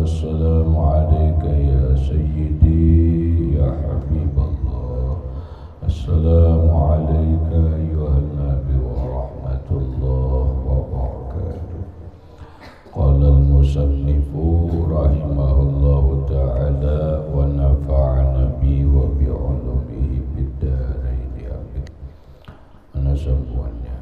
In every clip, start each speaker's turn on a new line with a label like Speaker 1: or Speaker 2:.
Speaker 1: والسلام عليك يا سيدي يا حبيب الله. السلام عليك أيها النبي ورحمة الله وبركاته. قال المصنف رحمه الله تعالى ونفعنا به وبعلومه بالدارين آمين. Ana semuanya.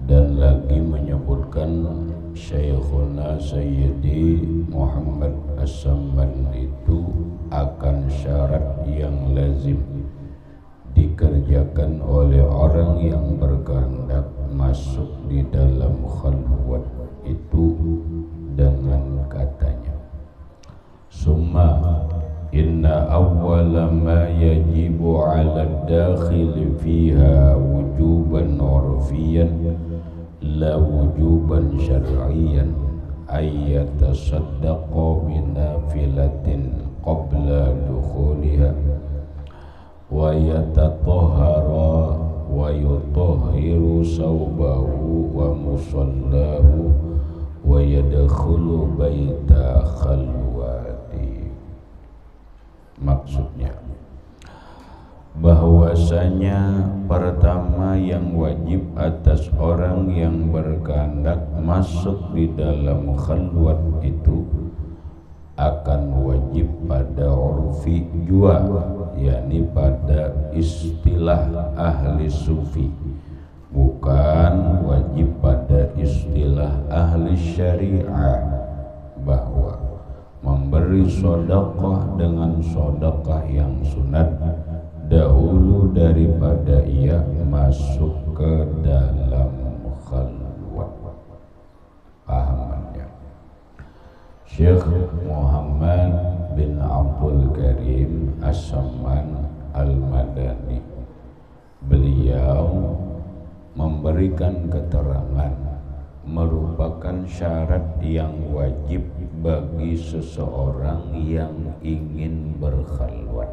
Speaker 1: Dan lagi menyebutkan Syekhuna Sayyidi Muhammad As-Samman itu akan syarat yang lazim dikerjakan oleh orang yang berkehendak masuk di dalam khalwat itu dengan katanya, summa inna awwala ma yajibu ala dakhil fiha wujuban urfiyan la wujuban syar'iyan ayyatasaddaqa binafilatin qabla dukhuliha wa yatatahhara wa yutahhiru sawbahu wa musallahu wa yadkhulu baita khalwati. Maksudnya bahwasanya pertama yang wajib atas orang yang berkehendak masuk di dalam khalwat itu akan wajib pada urfi jua, yakni pada istilah ahli sufi, bukan wajib pada istilah ahli syariah, bahwa memberi sedekah dengan sedekah yang sunat dahulu daripada ia masuk ke dalam khalwat. Pahamannya Syekh Muhammad bin Abdul Karim As-Samman Al-Madani, beliau memberikan keterangan merupakan syarat yang wajib bagi seseorang yang ingin berkhalwat.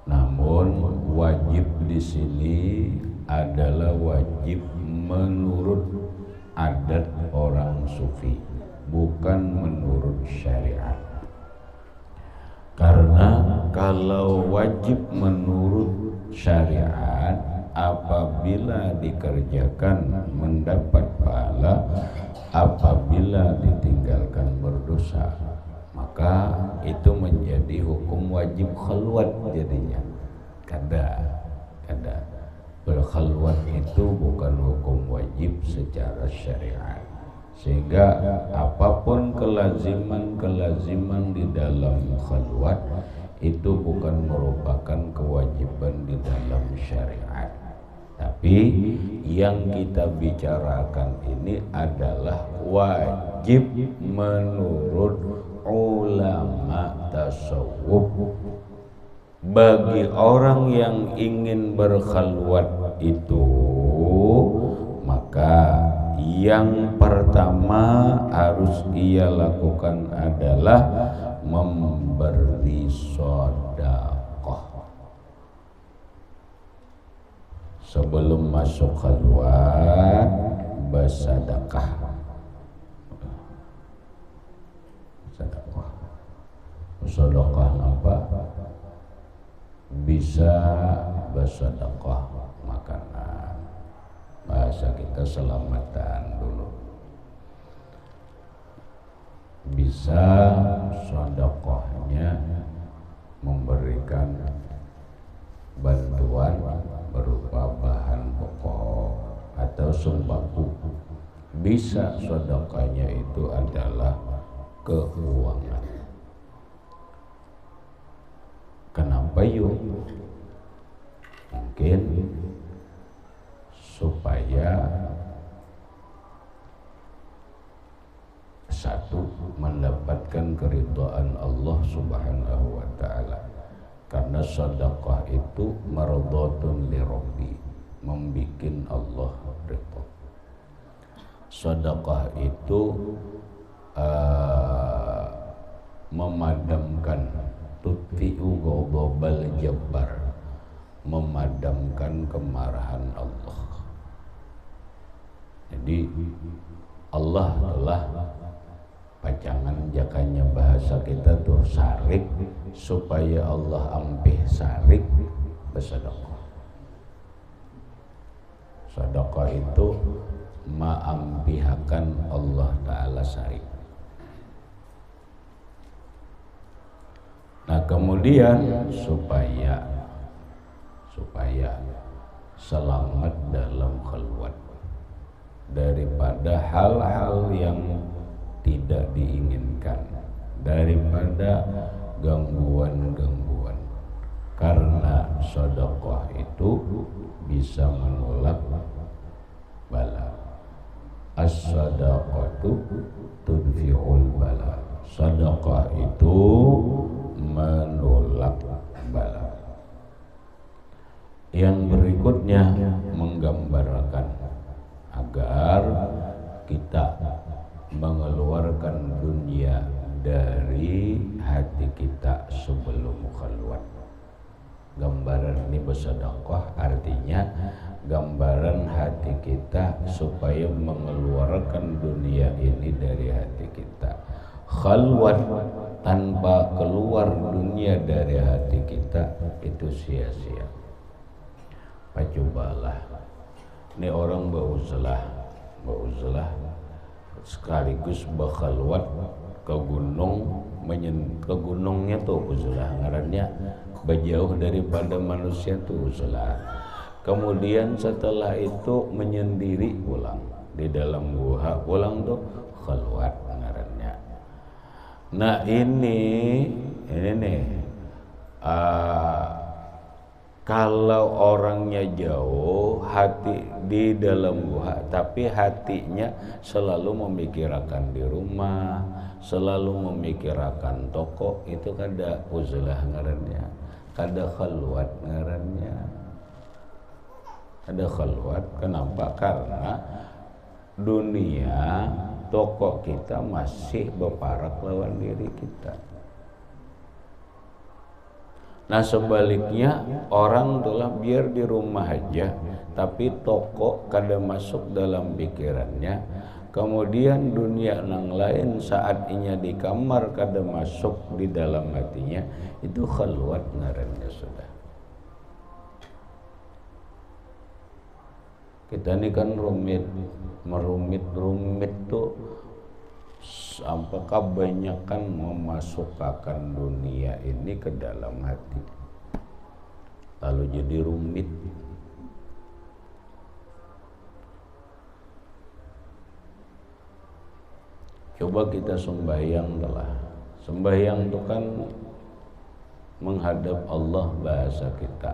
Speaker 1: Namun wajib di sini adalah wajib menurut adat orang sufi, bukan menurut syariat. Karena kalau wajib menurut syariat, apabila dikerjakan mendapat pahala, apabila ditinggalkan berdosa, maka itu menjadi hukum wajib khalwat jadinya. Kada berkhalwat itu bukan hukum wajib secara syariat, sehingga apapun kelaziman di dalam khalwat itu bukan merupakan kewajiban di dalam syariat. Tapi yang kita bicarakan ini adalah wajib menurut ulama tasawuf. Bagi orang yang ingin berkhalwat itu, maka yang pertama harus ia lakukan adalah memberi sedekah. Sebelum masuk khalwat, bersedekah. Sedekah apa? Bisa bersedekah makanan, bahasa kita selamatan dulu. Bisa sedekahnya memberikan bantuan berupa bahan pokok atau sembako. Bisa sedekahnya itu adalah keuangan. Kenapa yuk? Mungkin supaya satu mendapatkan keridhaan Allah Subhanahu wa taala. Karena sedekah itu mardhatun li Rabbi, membikin Allah ridha. Sedekah itu memadamkan, tutfi'u ghadabal jabbar, memadamkan kemarahan Allah. Jadi Allah telah pacangan jakanya bahasa kita tuh sarik, supaya Allah ampih sarik bersedekah. Sedekah itu maampihakan Allah Ta'ala sarik. Nah kemudian supaya selamat dalam khalwat daripada hal-hal yang tidak diinginkan, daripada gangguan-gangguan. Karena sedekah itu bisa menolak bala. As-sadaqatu tudfi'ul bala. Sedekah itu menolak bala. Yang berikutnya menggambarkan agar kita mengeluarkan dunia dari hati kita sebelum khalwat. Gambaran ini bersedekah artinya gambaran hati kita supaya mengeluarkan dunia ini dari hati kita. Khalwat tanpa keluar dunia dari hati kita itu sia-sia. Cobalah, ini orang beruzlah sekaligus berkhalwat ke gunung, ke gunungnya tuh uzlah, ngarannya berjauh daripada manusia tuh uzlah. Kemudian setelah itu menyendiri pulang di dalam gua, pulang tuh khalwat ngarannya. Nah ini nih kalau orangnya jauh, hati di dalam gua, tapi hatinya selalu memikirkan di rumah, selalu memikirkan toko, itu kada uzlah ngarannya, kada khalwat ngarannya. Ada khalwat, kenapa? Karena dunia, toko kita masih berparak lawan diri kita. Nah sebaliknya orang telah biar di rumah aja, tapi toko kada masuk dalam pikirannya. Kemudian dunia yang lain saatnya di kamar kada masuk di dalam hatinya, itu khalwat ngarannya sudah. Kita ini kan merumit tuh, apakah banyakkan memasukkan dunia ini ke dalam hati, lalu jadi rumit. Coba kita sembahyang telah. Sembahyang itu kan menghadap Allah bahasa kita.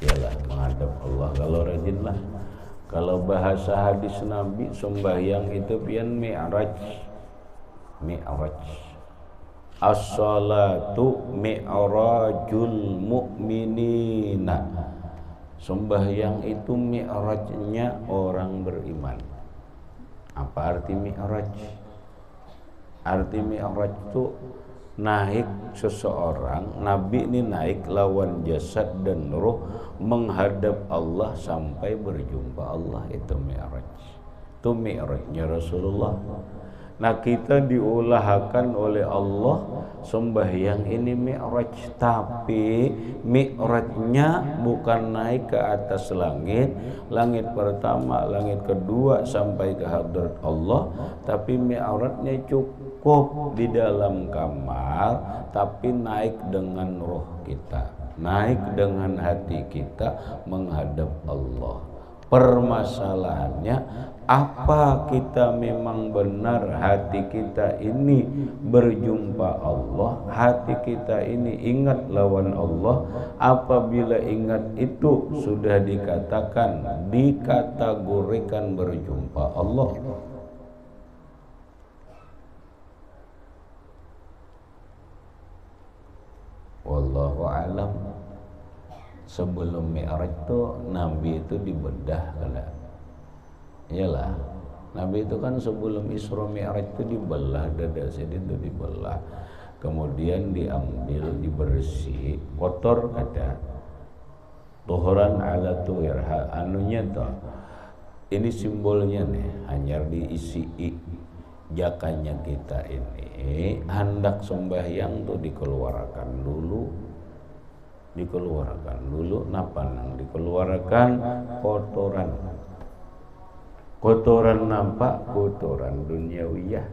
Speaker 1: Yalah menghadap Allah kalau rajinlah. Kalau bahasa hadis Nabi sembahyang itu pian mi'raj. As-salatu mi'rajul mu'minina. Sembahyang itu mi'rajnya orang beriman. Apa arti mi'raj? Arti mi'raj itu naik seseorang, Nabi ini naik lawan jasad dan roh menghadap Allah sampai berjumpa Allah, itu mi'raj. Itu mi'rajnya Rasulullah. Nah kita diulahkan oleh Allah sembahyang ini mi'raj, tapi mi'rajnya bukan naik ke atas langit, langit pertama, langit kedua sampai ke hadrat Allah, tapi mi'rajnya cukup di dalam kamar, tapi naik dengan roh kita, naik dengan hati kita menghadap Allah. Permasalahannya, apa kita memang benar hati kita ini berjumpa Allah, hati kita ini ingat lawan Allah? Apabila ingat itu sudah dikatakan, dikategorikan berjumpa Allah. wallahu alam. Sebelum Mi'raj tuh Nabi itu dibedah kala. Iyalah, Nabi itu kan sebelum Isra Mi'raj itu dibelah, dada sini itu dibelah. Kemudian diambil, dibersih, kotor kata. Tuhuran ala tuhirha, anunya toh. Ini simbolnya nih, hanya diisi jakanya kita ini hendak sembahyang tuh dikeluarkan dulu napa nang dikeluarkan kotoran nampak kotoran duniawiyah.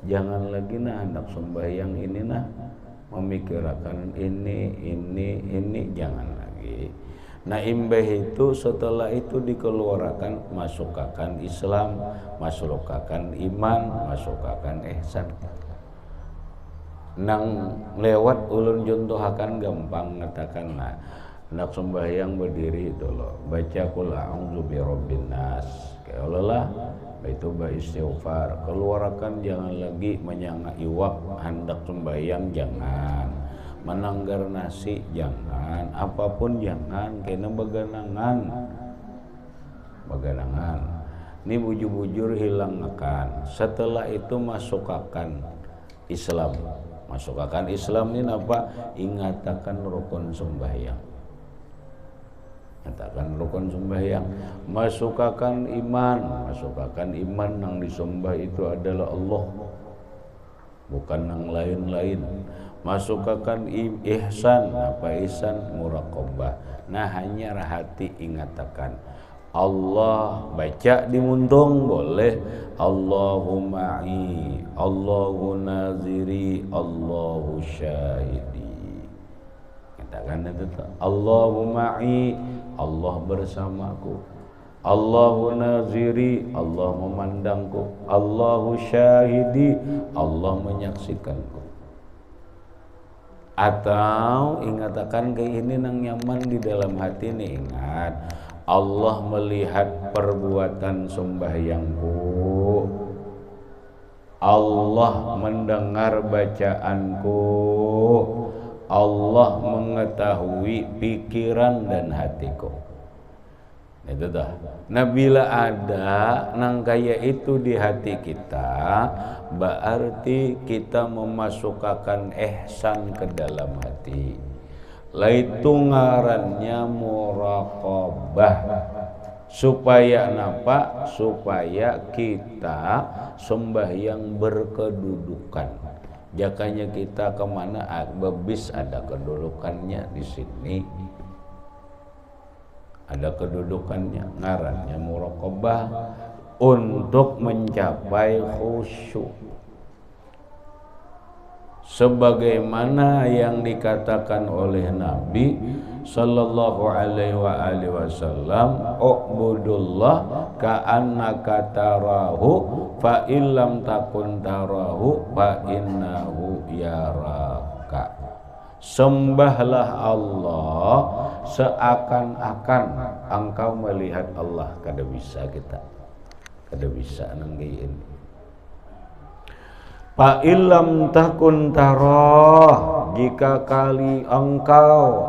Speaker 1: Jangan lagi nah hendak sembahyang ini nah memikirkan ini jangan lagi. Nah imbah itu setelah itu dikeluarkan masukkan Islam, masukkan iman, masukkan ihsan. Nang lewat ulun contohakan gampang ngatakan nah nak sembahyang berdiri dulu baca qul a'udzu birabbin nas kayolah itu istighfar keluarkan, jangan lagi menyanga iwak hendak sembahyang, jangan menanggar nasi, jangan apapun jangan kena beganangan ini bujur-bujur hilang akan. Setelah itu masukkan Islam. Masukkan Islam ini apa? Ingatakan rukun sembahyang. Ingatakan rukun sembahyang. Masukkan iman yang disembah itu adalah Allah, bukan yang lain-lain. Masukkan ihsan, apa ihsan? Muraqabah. Nah hanya hati ingatakan Allah, baca di muntung boleh Allahuma'i, Allahu naziri, Allahu syahidi. Katakan itu Allahuma'i, Allah bersamaku, Allahu naziri, Allah memandangku, Allahu syahidi, Allah menyaksikanku. Atau ingatakan ke ini nang nyaman di dalam hati nih, ingat Allah melihat perbuatan sembahyangku, Allah mendengar bacaanku, Allah mengetahui pikiran dan hatiku. Itu dah. Nah bila ada nang kaya itu di hati kita, berarti kita memasukkan ihsan ke dalam hati. Laitu ngarannya muraqabah. Supaya napa? Supaya kita sembahyang berkedudukan. Jakanya kita kemana? Bebis ada kedudukannya di sini. Ada kedudukannya. Ngarannya muraqabah untuk mencapai khusyuk. Sebagaimana yang dikatakan oleh Nabi sallallahu alaihi wasallam, "Ubudullah ka'annaka tarahu fa illam takun tarahu fa innahu yaraka." Sembahlah Allah seakan-akan engkau melihat Allah. Kada bisa kita, kada bisa nanggiin. Fa illam takun tarah, jika kali engkau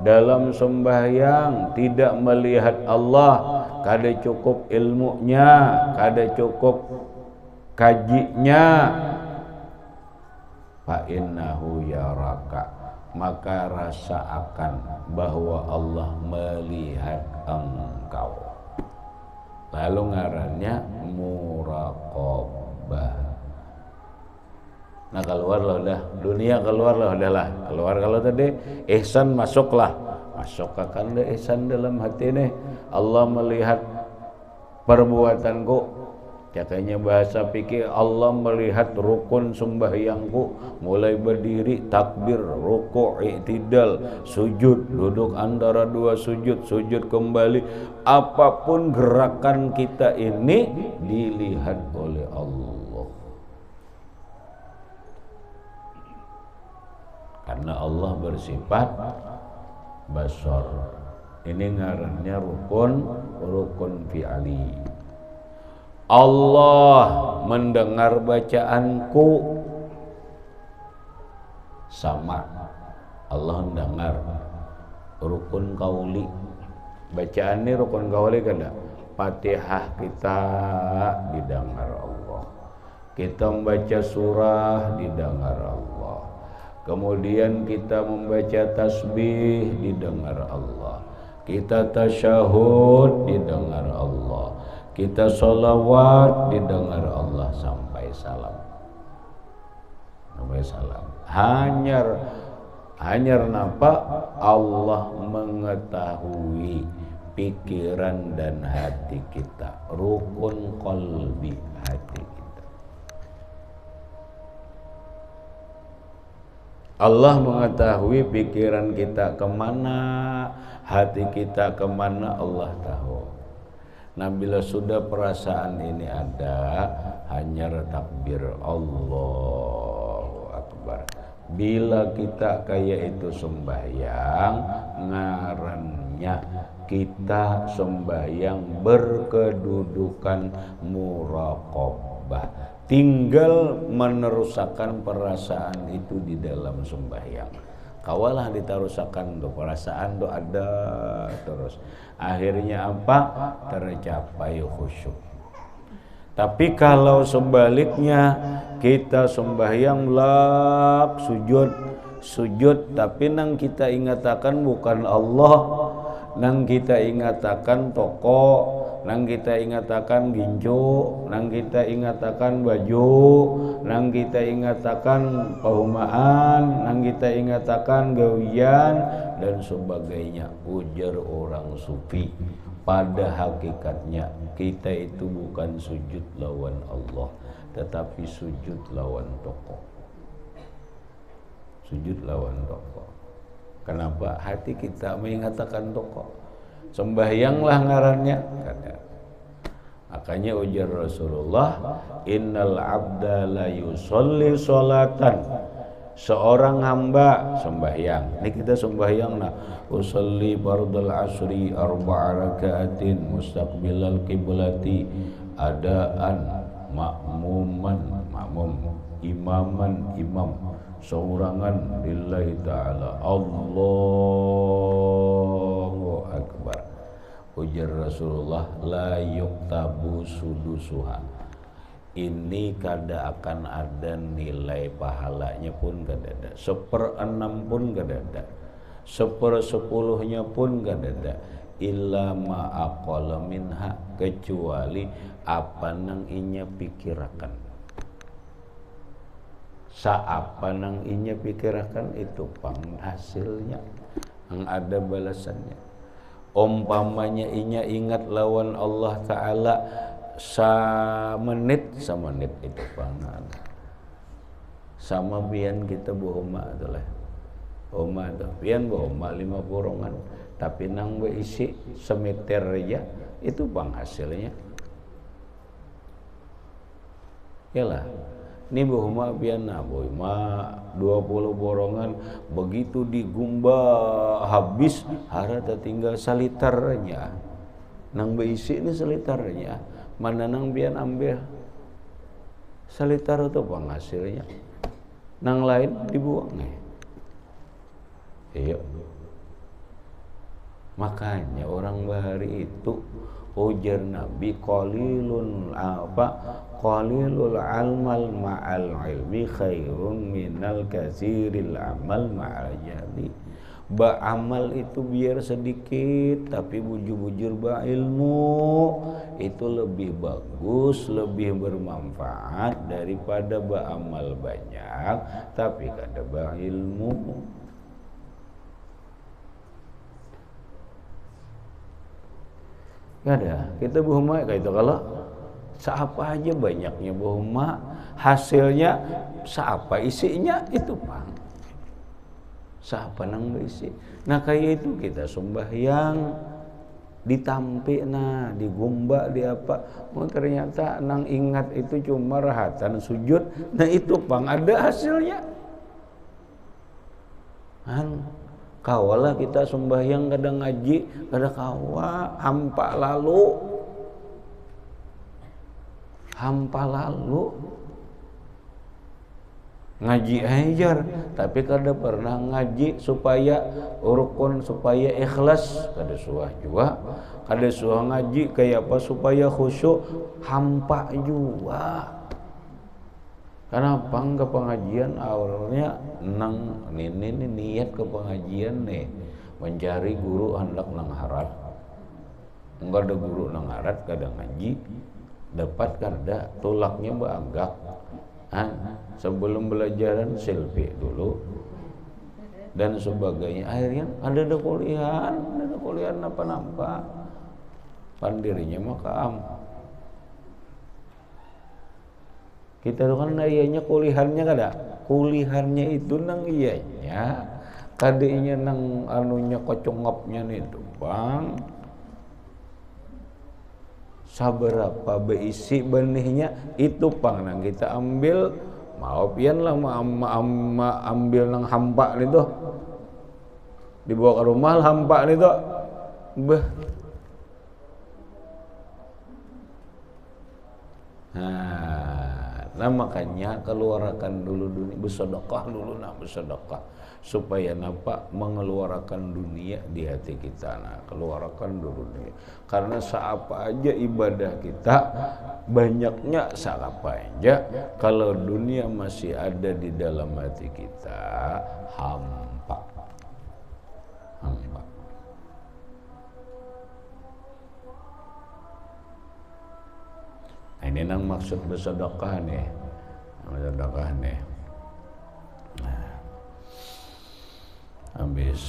Speaker 1: dalam sembahyang tidak melihat Allah, kada cukup ilmunya, kada cukup kajinya, fa innahu yaraka, maka rasakan bahwa Allah melihat engkau. Lalu ngarannya muraqabah. Nah keluarlah udah, dunia keluarlah udahlah, keluar kalau tadi ihsan masuklah, masukkan deh ihsan dalam hati nih. Allah melihat perbuatanku, katanya bahasa fikih, Allah melihat rukun sembahyangku, mulai berdiri, takbir, rukuk, i'tidal, sujud, duduk antara dua sujud, sujud kembali, apapun gerakan kita ini dilihat oleh Allah. Karena Allah bersifat basar. Ini ngarannya rukun fi'ali. Allah mendengar bacaanku, sama Allah mendengar. Rukun kauli, bacaan ini rukun kauli kada. Fatihah kita didengar Allah, kita membaca surah didengar Allah, kemudian kita membaca tasbih didengar Allah, kita tasyahud didengar Allah, kita sholawat didengar Allah sampai salam. Sampai salam. Hanyar napa? Allah mengetahui pikiran dan hati kita. Rukun qalbi, hati kita. Allah mengetahui pikiran kita kemana, hati kita kemana, Allah tahu. Nah, bila sudah perasaan ini ada, hanya takbir Allahu Akbar. Bila kita kayak itu sembahyang, ngarannya kita sembahyang berkedudukan muraqabah. Tinggal meneruskan perasaan itu di dalam sembahyang. Kawalah ditarusakan tuh perasaan tuh ada terus. Akhirnya apa? Tercapai khusyuk. Tapi kalau sebaliknya kita sembahyang lak sujud tapi nang kita ingatakan bukan Allah, nang kita ingatakan toko, nang kita ingatakan ginjo, nang kita ingatakan baju, nang kita ingatakan perumahan, nang kita ingatakan gawian dan sebagainya, ujar orang sufi. Pada hakikatnya kita itu bukan sujud lawan Allah, tetapi sujud lawan toko. Sujud lawan toko. Kenapa? Hati kita mengatakan toko. Sembahyanglah ngarannya. Makanya ujar Rasulullah, innal abda la yusolli sholatan. Seorang hamba sembahyang. Ini kita sembahyang nah. Usolli fardal asri arba'a raka'atin mustaqbilal qiblati adaan makmuman imaman imam saurangan lillahi ta'ala Allahu Akbar. Ujar Rasulullah la yuktabu sudusuha. Ini kada akan ada nilai pahalanya pun kada ada, 1/6 pun kada ada, 1/10 pun kada ada, illa ma'aqala minha, kecuali apa nang inya pikirakan. Saapa nang inya pikirakan itu pang hasilnya, ang ada balasannya. Umpamanya inya ingat lawan Allah Ta'ala semenit itu pangan sama bian kita bohoma itulah homa itu bian bohoma 5 borongan tapi nang beisi semeter aja itu bang hasilnya yalah ini bohoma bian na bohoma 20 borongan begitu digumba habis harata tinggal salitarnya nang beisi ini salitarnya mana nang bian ambil salitar itu penghasilnya nang lain dibuang iya makanya orang bahari itu ujar Nabi qalilul amal ma'al ilmi khairun minal katsiril amal ma'al jahli. Ba'amal itu biar sedikit tapi bujur-bujur ba'ilmu itu lebih bagus, lebih bermanfaat daripada ba'amal banyak tapi kada ba'ilmu. Kada, kita bohma kayak itu kalau seapa aja banyaknya bohma hasilnya seapa isinya itu pang. Siapa nang berisi. Nah kayak itu kita sembahyang ditampi nah digumba di apa. Oh, ternyata nang ingat itu cuma rahatan sujud. Nah itu pang ada hasilnya. Kawalah kita sembahyang kadang ngaji, kadang kawa hampa lalu ngaji ajar tapi kada pernah ngaji supaya rukun, supaya ikhlas, kada suah juga, kada suah ngaji kayak apa supaya khusyuk, hampa juga. Kenapa enggak pengajian awalnya nang ini niat ke pengajian nih mencari guru hendak nang harat, enggak ada guru nang harat kada ngaji dapat kada tulaknya bagak. Sebelum belajaran selfie dulu dan sebagainya, akhirnya ada kuliahan apa-apa pandirinya makam. Kita tuh kan iyanya kuliahannya kada, kuliahannya itu nang iyanya kadinya nang anunya kocongapnya nih tuh bang. Saberapa beisi benihnya itu pang nang kita ambil, mau pian lah ambil nang hampa nih tuh dibawa ke rumah hampa nih tuh beh. Nah makanya keluarkan dulu dunia, bersedekah dulu, nak bersedekah supaya nampak mengeluarkan dunia di hati kita. Nah keluarkan dulu dunia, karena seapa aja ibadah kita banyaknya seapa aja, kalau dunia masih ada di dalam hati kita hampa. Nah, ini nang maksud bersedekah nih, bersedekah nih. Nah, habis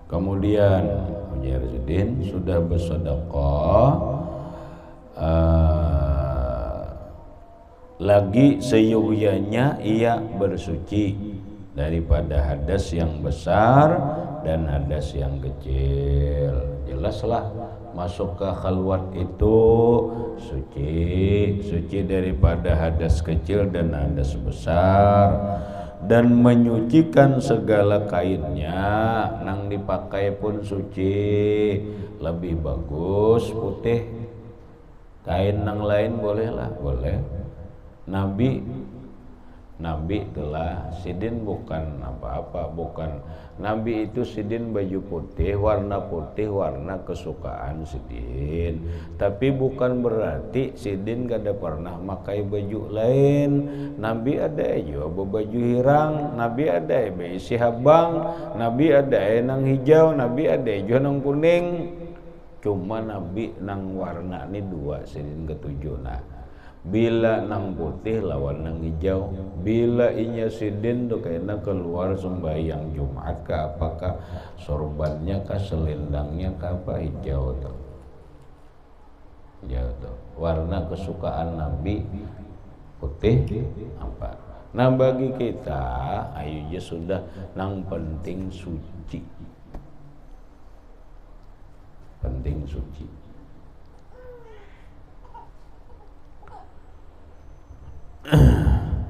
Speaker 1: kemudian Mujahiddin sudah bersedekah, lagi seyogyanya ia bersuci daripada hadas yang besar dan hadas yang kecil. Jelaslah masuk ke khalwat itu suci daripada hadas kecil dan hadas besar, dan menyucikan segala kainnya, nang dipakai pun suci, lebih bagus putih. Kain nang lain bolehlah, boleh. Nabi telah sidin bukan apa-apa, bukan Nabi itu sidin baju putih, warna kesukaan sidin, tapi bukan berarti sidin kada pernah pakai baju lain. Nabi ada juga baju hirang, Nabi ada isi habang, Nabi ada nang hijau, Nabi ada juga nang kuning. Cuma Nabi nang warna ini dua sidin ketujuh. Nah bila nang putih lawan nang hijau, bila inya sidin tuh kayaknya keluar sembahyang Jumat ke apakah sorbannya kah, selendangnya kah, apa hijau tuh, hijau tuh warna kesukaan Nabi putih apa. Nah bagi kita ayo sudah nang penting suci, penting suci.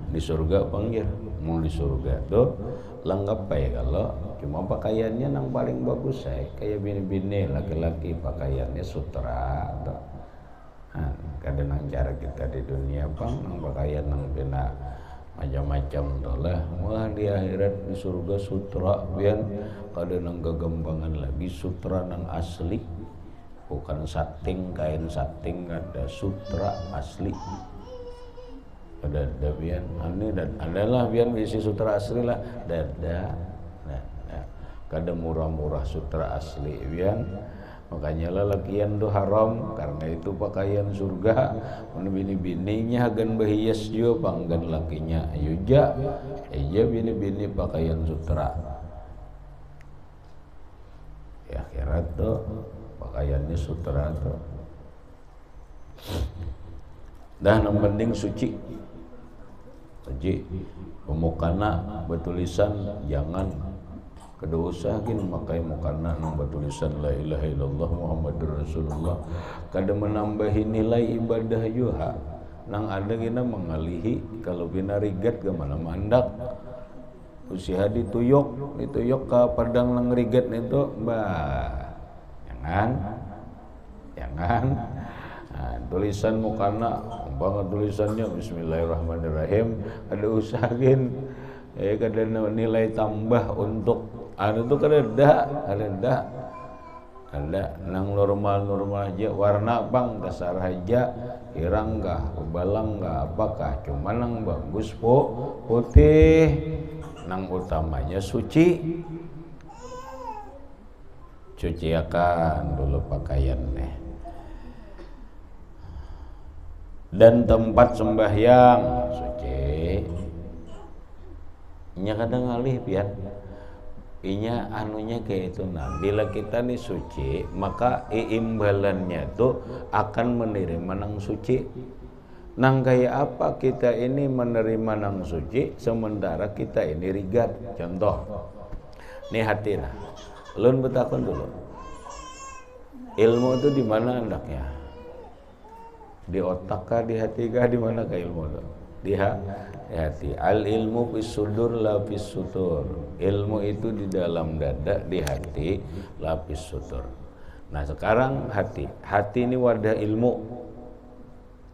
Speaker 1: Di surga panggil, mau di surga tuh lengkap ya, kalau cuma pakaiannya nang paling bagus saya kayak bini-bini laki-laki pakaiannya sutra tuh. Nah, kadang nang cara kita di dunia bang nang pakaian nang bina macam-macam tuh lah. Wah di akhirat di surga sutra biar kadang nang kegembangan lagi sutra nang asli, bukan sating, kain sating, ada sutra asli. Ada bian ini dan adalah bian isi sutra asli lah dada. Nah, kada murah-murah sutra asli bian, makanya lah lakian tuh haram karena itu pakaian surga. Bini-bininya agan berhias juga panggan lakinya juga bini-bini pakaian sutra. Ya akhirat tuh pakaiannya sutra tuh. Dah yang penting suci. Jadi pemukana bertulisan jangan kedua usahakin makai mukana nang bertulisan la ilaha illallah Muhammadur Rasulullah, kada menambahi nilai ibadah juga. Nang ada kita mengalihi kalau bina rigat ke mana mandak. Usia dituyok ke padang nang rigat itu bah jangan. Nah, tulisan mukana umpama tulisannya Bismillahirrahmanirrahim, ada usahain kada nilai tambah untuk anu tuh ada nang normal aja, warna bang dasar aja, irang kah, balang kah, apakah, cuma nang bagus putih, nang utamanya suci. Cuci akan dulu pakaiannya. Dan tempat sembahyang suci. Nya kadang ngalih pian. Inya anunya kayak itu. Nah, bila kita nih suci, maka imbalannya tuh akan menerima nang suci. Nang kayak apa kita ini menerima nang suci sementara kita ini rigat. Contoh. Nih hati nah. Lun betakon dulu. Ilmu itu di mana hendaknya? Di otak kah, di hati kah, di mana kah ilmu itu? Di hati. Al ilmu fis sudur la fis sutur. Ilmu itu di dalam dada, di hati, la fis sutur. Nah, sekarang hati. Hati ini wadah ilmu.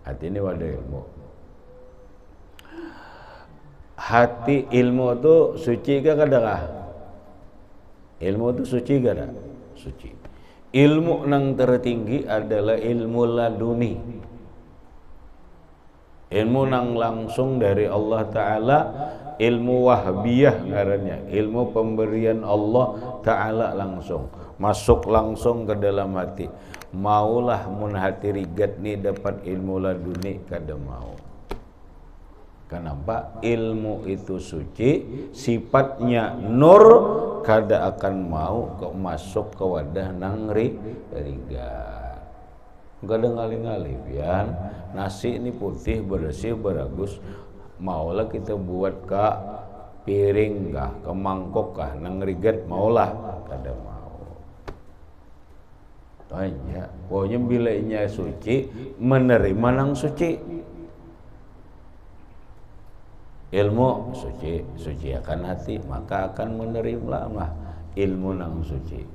Speaker 1: Hati ini wadah ilmu. Hati ilmu itu suci kah kadakah? Ilmu itu suci gak ada? Suci. Ilmu yang tertinggi adalah ilmu laduni. Ilmu yang langsung dari Allah Ta'ala, ilmu wahbiyah ngarannya, ilmu pemberian Allah Ta'ala langsung. Masuk langsung ke dalam hati. Maulah mun hati rigat nih dapat ilmu laduni, kada mau. Kenapa? Ilmu itu suci, sifatnya nur, kada akan mau masuk ke wadah nang rigat. Kada ngali-ngali pian. Nasi ini putih, bersih, bagus. Maulah kita buat ke piring kah, ke mangkok kah, nang rigat maulah, kada mau. Tanya, pokoknya bila inya suci, menerima nang suci. Ilmu suci akan hati, maka akan menerima ilmu nang suci.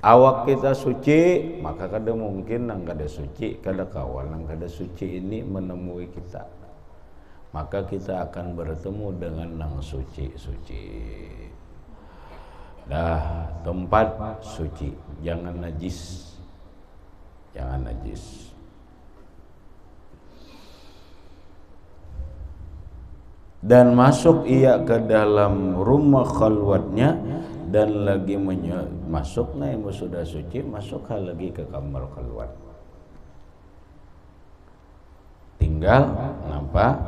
Speaker 1: Awak kita suci, maka kada mungkin nang kada suci, kada kawan nang kada suci ini menemui kita. Maka kita akan bertemu dengan nang suci. Dah, tempat suci, jangan najis. Dan masuk ia ke dalam rumah khalwatnya dan lagi masuk nah yang sudah suci, masuk lagi ke kamar khalwat.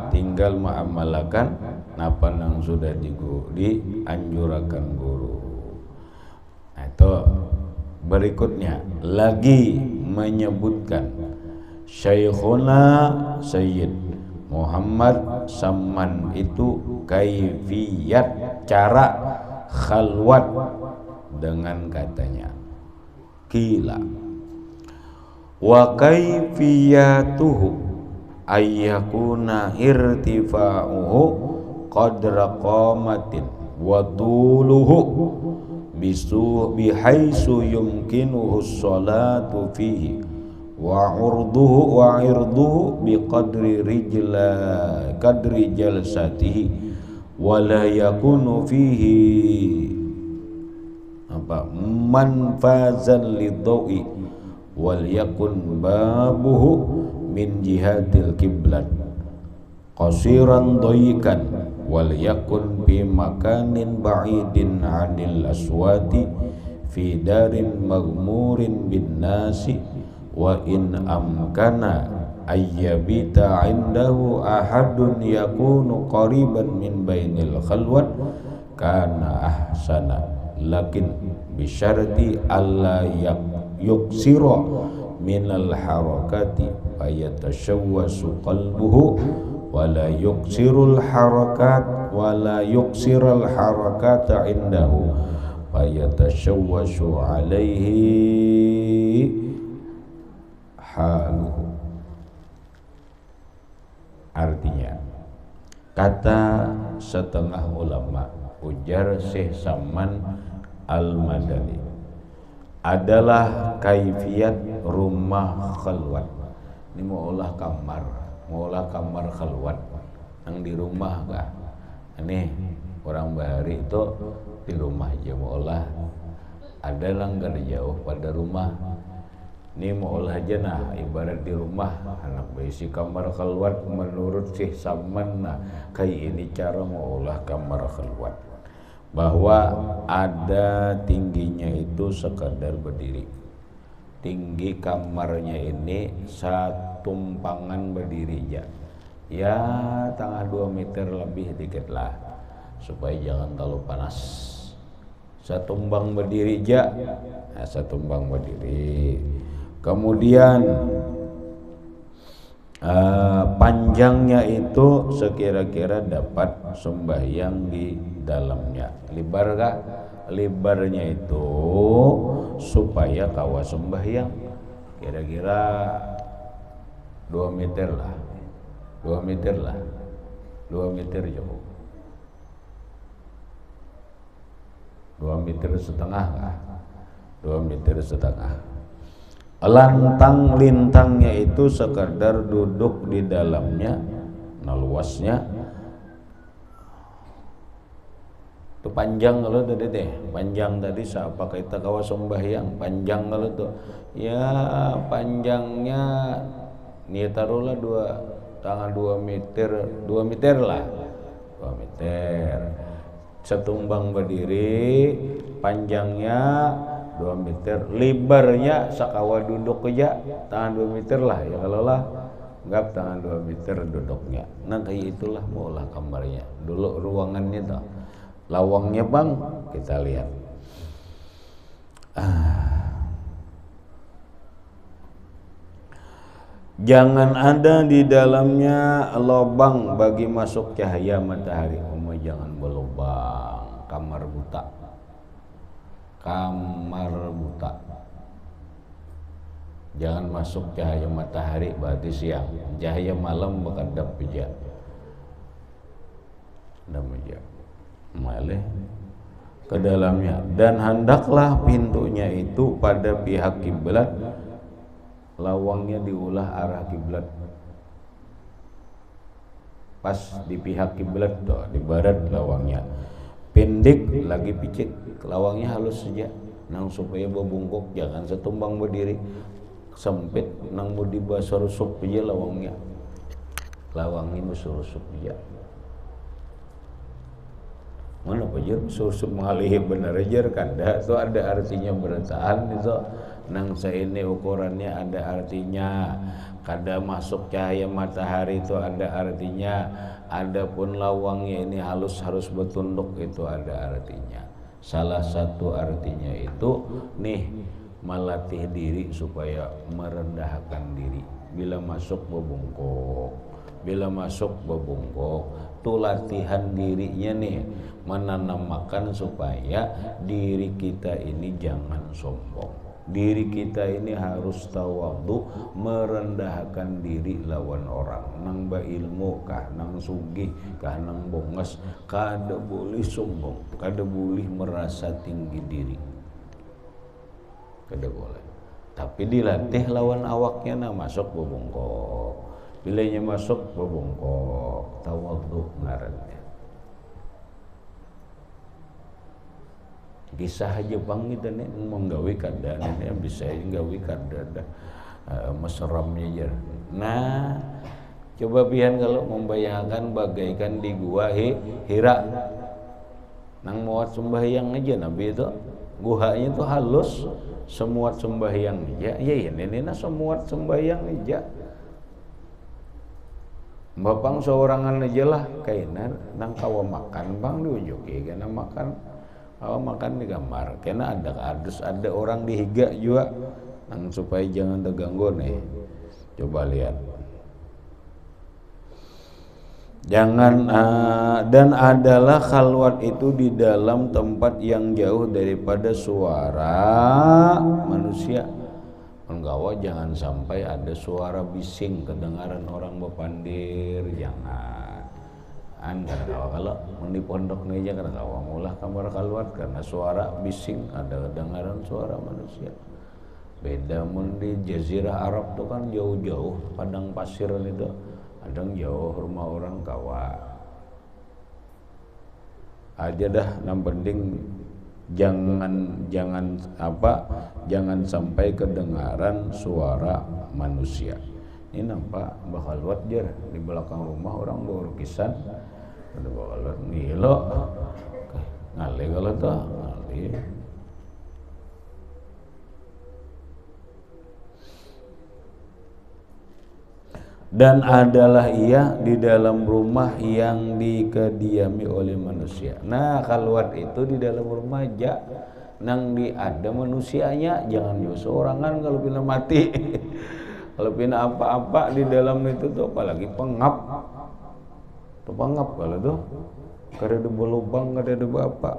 Speaker 1: Tinggal mengamalkan napa nang sudah dianjurkan guru. Nah, itu berikutnya lagi menyebutkan Syekhuna Sayyid Muhammad Saman itu kaifiyat cara khalwat dengan katanya kila wa kaifiyatuhu ayyakuna irtifa'uhu qadra qamatin wa tuluhu bihaisu yumkinuhu sholatu fihi wa irduhu biqadri kadri jalsatihi wa la yakunu fihi manfazan lidhawi wal yakun babuhu min jihatil kiblat qasiran dhayikan wal yakun bi makanin ba'idin 'anil aswati fi darin maghmurin bin nasi wa in amkana ayyabita indahu ahadun yakunu qariban min bainil khalwat kana ahsana lakin bisyarti alla yuksira minal harakati fayatashawwasu qalbuhu wala yuksirul harakata indahu fayatashawwasu alaihi haluhu. Artinya kata setengah ulama, ujar Syekh Saman Al-Madani, adalah kaifiat rumah khalwat. Ini mau olah kamar khalwat yang di rumah kah? Ini orang bahari itu di rumah aja mau olah, ada langgar jauh pada rumah. Ini mau olah aja nah, ibarat di rumah anak berisi kamar khalwat menurut Syekh Saman. Nah, kayak ini cara mau olah kamar khalwat, bahwa ada tingginya itu sekadar berdiri. Tinggi kamarnya ini satumpangan berdiri ya tengah 2 meter lebih dikit lah, supaya jangan terlalu panas. Satumbang berdiri nah, satumbang berdiri. Kemudian panjangnya itu sekira-kira dapat sembahyang di dalamnya. Lebar kah? Lebarnya itu supaya kawa sembahyang kira-kira 2 meter lah. 2 meter lah. 2 meter jauh. 2 meter setengah kah? 2 meter setengah. Lantang lintangnya itu sekadar duduk di dalamnya. Nah luasnya itu panjang kalau tadi teh, panjang tadi siapa kita kawa sembahyang panjang kalau tuh ya panjangnya nih taruhlah 2 meter lah, 2 meter setumbang berdiri, panjangnya 2 meter, lebarnya sakawa duduk aja tangan 2 meter lah ya, kalau lah anggap tangan 2 meter duduknya. Nah kayak itulah maulah kamarnya dulu ruangannya tuh. Lawangnya bang, kita lihat. Jangan ada di dalamnya lubang bagi masuk cahaya matahari. Jangan berlubang. Kamar buta. Kamar buta. Jangan masuk cahaya matahari berarti siang. Cahaya malam berkedap aja. Malih ke dalamnya, dan hendaklah pintunya itu pada pihak kiblat, lawangnya diulah arah kiblat, pas di pihak kiblat tuh, di barat lawangnya pendek lagi picik, lawangnya halus saja nang supaya berbungkuk, jangan setumbang berdiri sempit nang mau dibasarusup aja lawangnya basarusup aja. Mana pajar susup mengalih benar aja kada itu ada artinya bertahan itu nang ini ukurannya ada artinya, kada masuk cahaya matahari itu ada artinya, adapun lawangnya ini halus harus bertunduk itu ada artinya. Salah satu artinya itu nih melatih diri supaya merendahkan diri bila masuk berbungkuk, tuh latihan dirinya nih menanamkan supaya diri kita ini jangan sombong, diri kita ini harus tawadhu, merendahkan diri lawan orang, nang ba ilmu kah, nang sugih kah, nang bongas, kada boleh sombong, kada boleh merasa tinggi diri, kada boleh. Tapi dilatih lawan awaknya nah masuk bebungkuk, bilanya masuk bebungkuk, tawadhu ngarannya. Kisah aja bang kita nih menggawi kada nih bisa nggawi kada mesramnya aja. Nah coba pian kalau membayangkan bagaikan di gua Hira nang muat sembahyang aja Nabi itu guhanya itu halus semuat sembahyang aja ya ini semuat sembahyang aja. Bapang seorangan aja lah kainan nang kawa makan bang diunjuki kena makan. Makan di kamar, karena ada orang dihiga juga, nang supaya jangan terganggu nih. Coba lihat, jangan dan adalah khalwat itu di dalam tempat yang jauh daripada suara manusia. Penggawa jangan sampai ada suara bising kedengaran orang bepandir, jangan. Karena kalau di pondok aja karena kawa mulah kamar keluar karena suara bising, ada kedengaran suara manusia. Beda mun di jazirah Arab tuh kan jauh-jauh padang pasir itu, kadang jauh rumah orang kawa. Aja dah, yang penting jangan sampai kedengaran suara manusia. Ini nampak bakal buat jer di belakang rumah orang bawa lukisan, ada bakal buat ngilo, ngali kalau tuh ngali. Dan adalah ia di dalam rumah yang dikediami oleh manusia. Nah keluar itu di dalam rumah aja, nang di ada manusianya, jangan juga seorangan kalau pina mati. Kalau pina apa-apa di dalam itu tuh, apalagi pengap kalau tuh kada ada lubang, kada ada apa.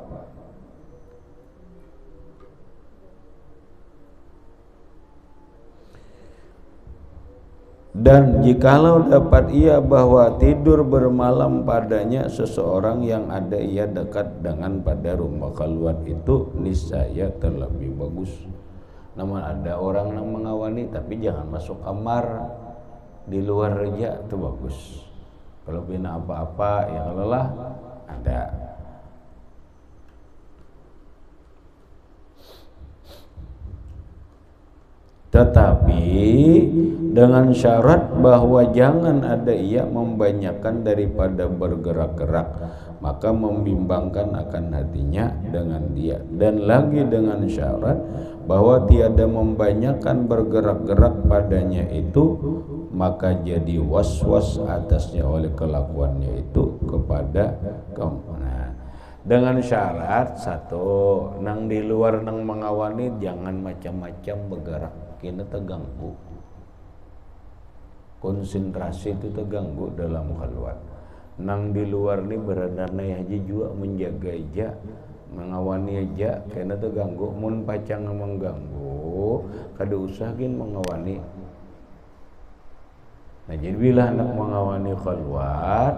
Speaker 1: Dan jikalau dapat ia bahwa tidur bermalam padanya seseorang yang ada ia dekat dengan pada rumah keluar itu, niscaya terlebih bagus. Namun ada orang yang mengawani tapi jangan masuk kamar, di luar aja itu bagus. Kalau bina apa-apa ya kalau lah ada. Tetapi dengan syarat bahwa jangan ada ia membanyakan daripada bergerak-gerak, maka membimbangkan akan hatinya dengan dia. Dan lagi dengan syarat bahwa tiada membanyakan bergerak-gerak padanya itu, maka jadi was-was atasnya oleh kelakuannya itu kepada kaum. Dengan syarat satu, nang di luar nang mengawani jangan macam-macam bergerak, kena terganggu. Konsentrasi itu terganggu dalam keluar. Nang di luar ni beradana aja juga menjaga aja, mengawani aja, kena terganggu. Mun pacang mengganggu, kada usahakin mengawani. Nah jadi bila hendak mengawani keluar,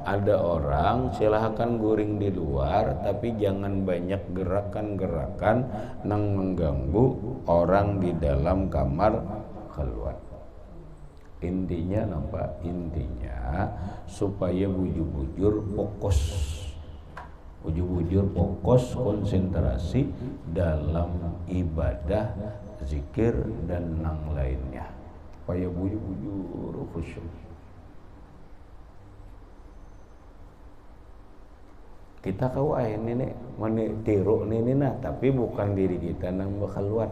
Speaker 1: ada orang silahkan guring di luar, tapi jangan banyak gerakan-gerakan nang mengganggu orang di dalam kamar keluar. Intinya nampak, intinya supaya bujur-bujur fokus, bujur-bujur fokus konsentrasi dalam ibadah, zikir dan nang lainnya. Supaya bujur-bujur khusyuk. Kita kau ini nih meniru ini nah, tapi bukan diri kita nang keluar.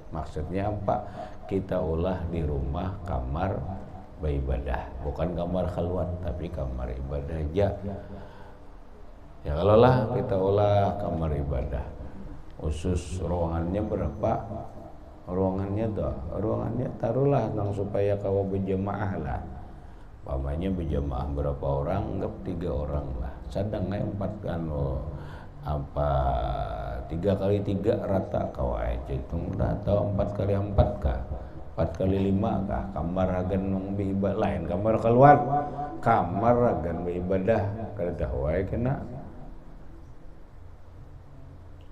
Speaker 1: Maksudnya apa? Kita ulah di rumah kamar beribadah, bukan kamar keluar, tapi kamar ibadah aja. Ya kalau lah kita ulah kamar ibadah, khusus ruangannya berapa? Ruangannya taruhlah nang supaya kau berjemaah lah. Pamannya berjemaah berapa orang? Anggap 3 orang lah. Sadang 4 kan apa 3 kali 3 rata kau aja hitung dah, atau 4 kali 4 kah? 4 kali 5 kah? Kamar agan nang beribadah lain kamar keluar. Kamar agan beribadah kada tahu ai kena.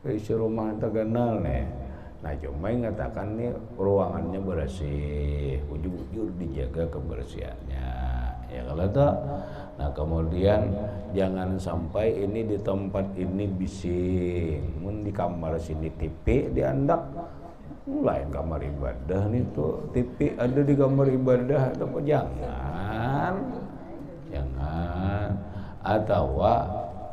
Speaker 1: Isi rumah terkenal nih. Nah cuma mengatakan nih ruangannya bersih, bujur-bujur dijaga kebersihannya. Ya kalau itu, nah kemudian jangan sampai ini di tempat ini bising, mun di kamar sini TV diandak, lain kamar ibadah nih tuh TV ada di kamar ibadah, atau jangan, atau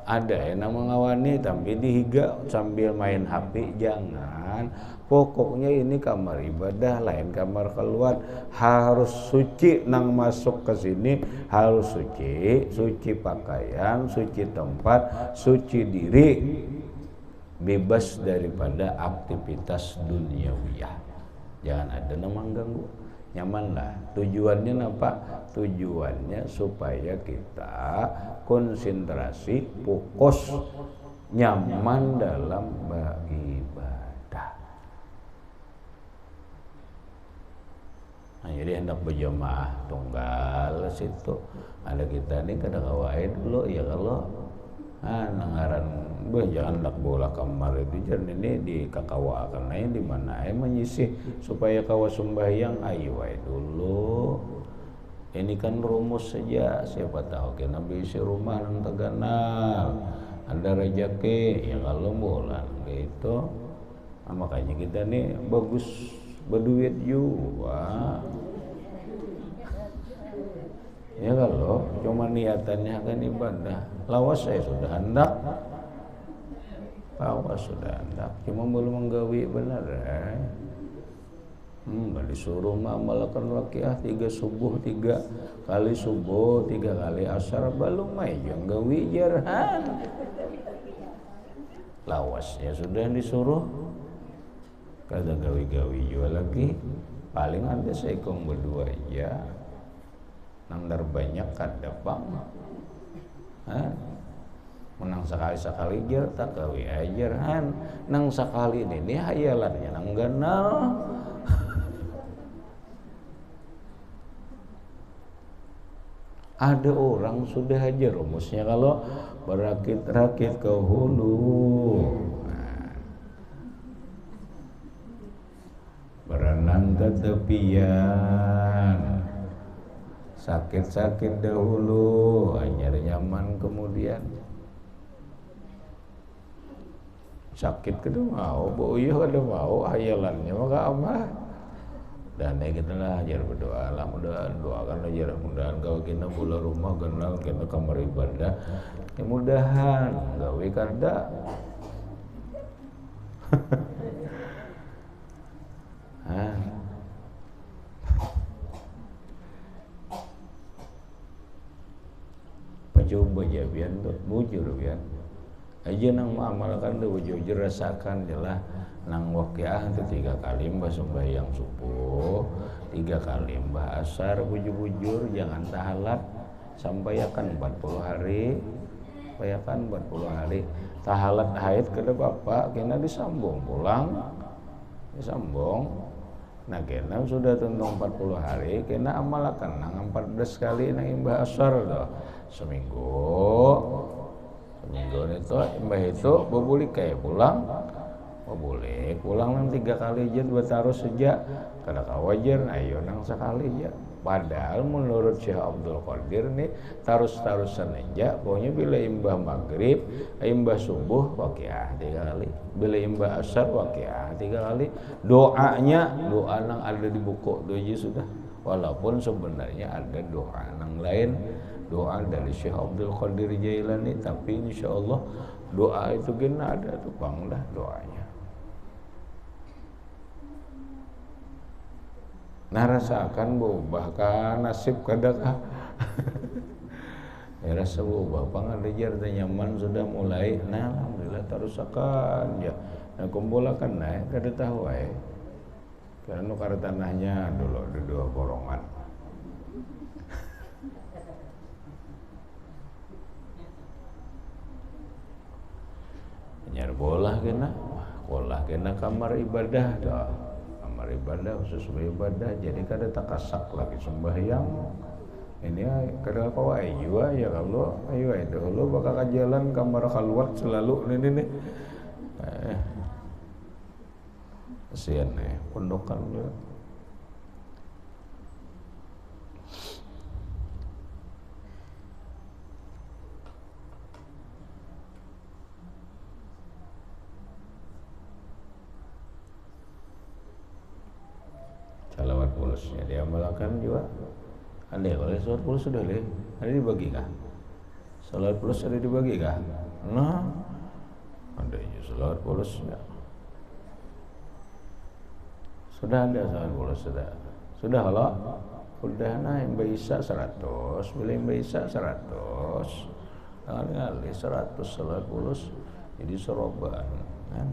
Speaker 1: ada yang mengawani tapi dihiga sambil main HP, jangan. Pokoknya ini kamar ibadah, lain kamar keluar, harus suci nang masuk ke sini, harus suci pakaian, suci tempat, suci diri, bebas daripada aktivitas duniawiyah. Jangan ada yang mengganggu. Nyamanlah. Tujuannya apa? Tujuannya supaya kita konsentrasi, fokus, nyaman dalam beribadah. Nah, Jadi hendak berjamaah tunggal situ. Ada kita nih kada kawain dulu ya kalau nangaran jangan hendak bola kamar itu jangan ini di kakawakan aja di mana menyisih supaya kawa sembahyang ayo dulu. Ini kan rumus saja, siapa tahu kita bisi rumah nang Teganal ada rejeki ya kalau bulan gitu. Makanya kita nih bagus berduit juga. Ya kalau cuma niatannya kan ibadah. Lawas saya sudah hendak. Lawas sudah hendak. Cuma belum menggawi benar. Disuruh mengamalkan waqiah 3 subuh 3 kali subuh 3 kali asar belum aja gawi jarhan. Lawasnya sudah disuruh. Kada gawi-gawi juga lagi. Paling ada seekong berdua aja. Nang banyak kada pang. Menang sekali jar tak gawi ajar han. Nang sekali ini hayalannya nang ganal. Ada orang sudah aja rumusnya kalau berakit-rakit ke hulu, berenang ke tepian, sakit-sakit dahulu, hanya nyaman kemudian sakit kada mau, boyuh kada mau, hayalannya maka apa? Dan kita lah ajar berdoa lah, doakan aja mudahan kalau kita bola rumah kenal kita kamar ibadah, ya mudahan gawe kada. Coba ya biar bujur biar aja nang mengamalkan tuh bujur rasakan jelah nang waqiah itu 3 kali mbah sembahyang subuh 3 kali mbah asar bujur-bujur jangan tahalat sampaikan 40 hari sampaikan 40 hari tahalat haid kada bapak kena disambung pulang disambung. Nah kena sudah tentang 40 hari kena amalkan nang 14 kali nang imbah asar tuh seminggu itu imbah itu boleh kayak pulang boleh pulang nang 3 kali aja buat taruh sejak kada kawajar ayo nang sekali aja. Padahal menurut Syekh Abdul Qadir nih tarusan aja pokoknya bila imbah maghrib imbah subuh waqiah 3 kali bila imbah asar waqiah 3 kali doa nang ada di buku itu aja sudah walaupun sebenarnya ada doa nang lain doa dari Syekh Abdul Qadir Jailani tapi insyaallah doa itu gena ada tuh bang dah doanya. Nah rasakan bahkan nasib kadang ya rasa berubah pangadejar dan nyaman sudah mulai nah alhamdulillah terusakan ya nah kumpulakan nah kada tahu karena nukar tanahnya dulu ada 2 korongan nyar bolah kena kamar ibadah dah kamar ibadah khusus ibadah jadi kada takasak lagi sembahyang ini kada apa ayo ya kalau ayo dulu bakal jalan kamar khalwat selalu ini kasihan pondokan juga. Salawat pulusnya diamalkan juga. Ada kalau salawat pulus sudah ada dibagi kah? Salawat pulus ada dibagi kah? Nah, ada aja salawat pulusnya. Sudah ada salawat pulus sudah kalau udah Mbak Isa 100 bila Mbak Isa 100 kali 100 salawat pulus jadi seroban kan?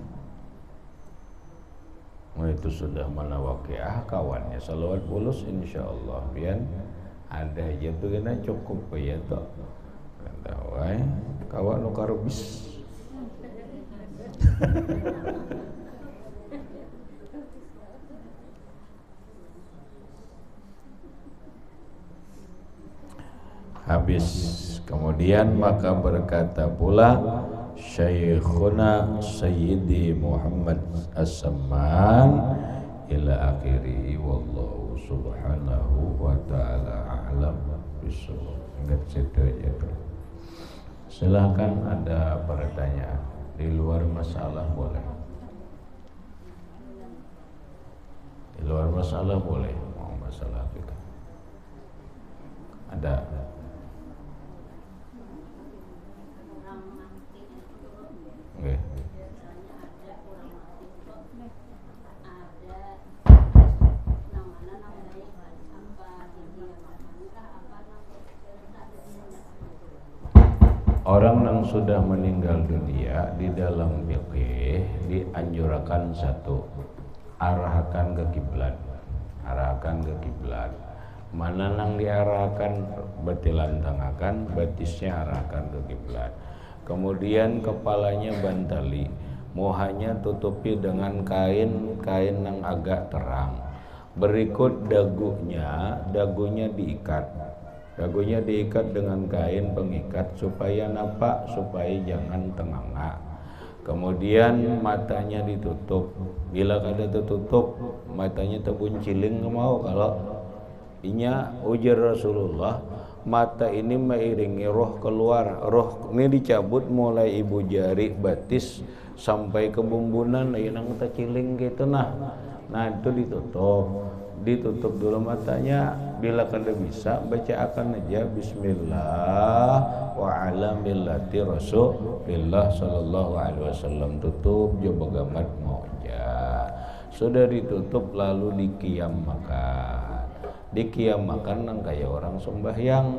Speaker 1: Itu sudah mana waqiah kawannya salawat pulus insyaallah biar ada aja tuh kena cukup ya toh kata kawan nu karbis habis. Kemudian maka berkata pula Syekhuna Sayyidi Muhammad As-Samman ila akhiri, wallahu subhanahu wa ta'ala a'lam bishawab. Ingat situ aja dulu. Silahkan ada pertanyaan di luar masalah boleh. Di luar masalah boleh, mau masalah kita. Ada. Okay. Orang yang sudah meninggal dunia di dalam fikih dianjurkan satu, arahkan ke kiblat. Arahkan ke kiblat. Mana nang diarahkan betilan tangakan, batisnya arahkan ke kiblat. Kemudian kepalanya bantali, muhanya tutupi dengan kain yang agak terang. Berikut dagunya diikat. Dagunya diikat dengan kain pengikat supaya nampak, supaya jangan tenganga. Kemudian matanya ditutup. Bila kada tertutup, matanya terbunciling mau kalau inya ujar Rasulullah, mata ini mengiringi roh keluar. Roh ini dicabut mulai ibu jari batis sampai ke bumbunan yang terciling gitu nah itu ditutup dulu matanya. Bila kada bisa baca akan aja bismillah wa ala millati rasulillah sallallahu alaihi wasallam, tutup coba gamat mau aja. Sudah ditutup lalu dikiam makan. Dikiam makan nang kayak orang sembahyang,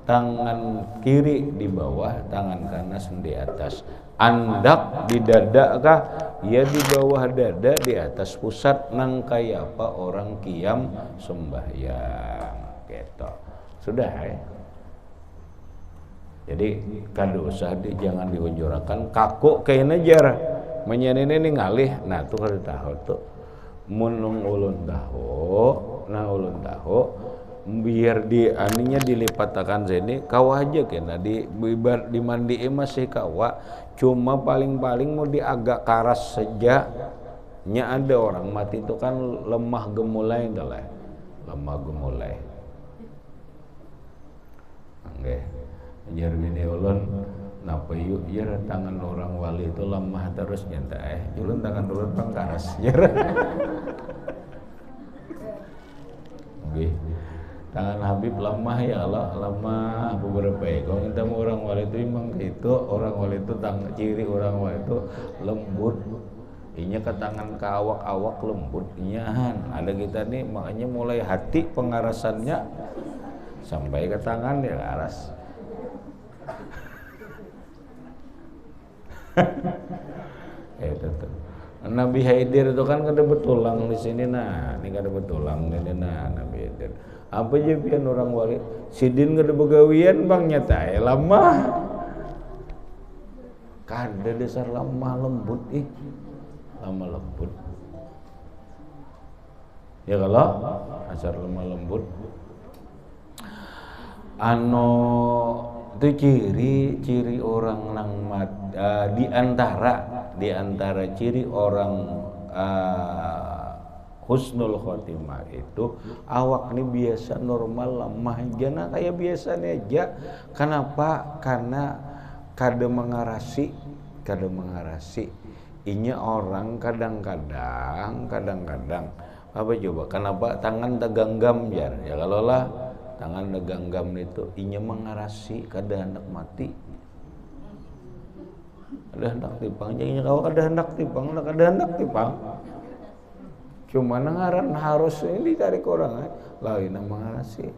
Speaker 1: tangan kiri di bawah, tangan kanan di atas. Andak di dada kah? Ya di bawah dada, di atas pusat, nang kayak apa orang kiam sembahyang gitu. Sudah ya. Jadi kada usah jangan diunjurakan kaku kayak nejar menyanyi ini ngalih. Nah tuh kada tahu tuh munung ulun tahu, nah ulun tahu biar di aninya dilipatakan sini kawah aja kena di dimandiin masih kawah, cuma paling-paling mau di agak karas saja. Nya ada orang mati itu kan lemah gemulai adalah lemah gemulai. Oke, jar bini ulun napa yuk jar tangan orang wali itu lemah terus nyata ulun tangan ulun pangkaras jar. Oke. Tangan Habib lemah ya Allah, lemah beberapa kalau kita mau orang wali itu memang itu orang wali itu ciri orang wali itu lembut. Inya ke tangan ke awak lembut inya ada kita nih, makanya mulai hati pengarasannya sampai ke tangan ya aras. Nabi Haidir itu kan kada betulang di sini nah, ini kada betulang ini nah Nabi Haidir. Apa aja pian orang wali sidin kada begawian bang nyata lama. Kada dasar lemah lembut lama lembut. Ya kalau dasar lemah lembut. Itu ciri orang nang di antara ciri orang husnul khotimah itu awak ini biasa normal lemah jana kayak biasanya aja. Kenapa? Karena kada mengarasi inya orang kadang-kadang apa coba kenapa tangan teganggam ya kalau lah tangan teganggam itu inya mengarasi kada hendak mati, kada hendak tipang jadinya kalau kada hendak tipang cuma ngaran harus ini ditarik orang lain yang mengarasi.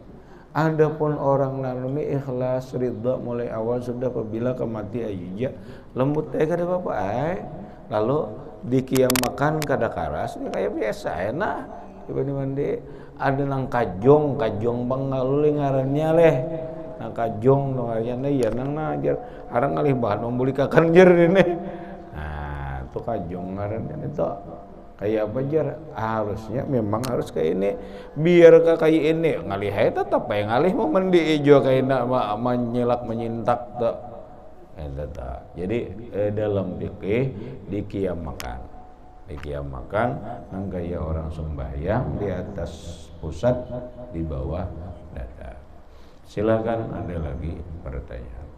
Speaker 1: Adapun orang nanumi ikhlas ridha mulai awal sudah apabila kemati aja lembut kada apa-apa lalu dikiam makan kada karas ya kayak biasa enak tiba mandi ada nang kajong bang ngaluli ngarannya leh nang kajong ngarannya ya nang najar arang ngalih bahan membuli kakan jer ini nah itu kajong ngarannya itu kayak apa jar harusnya memang harus kayak ini biar kayak ini ngalih tetap yang ngalih mau mandi hijau kayak menyelak menyintak tuh jadi dalam fikih dikiamakan nang gaya orang sembahyang di atas pusat di bawah dada. Silakan ada lagi pertanyaan.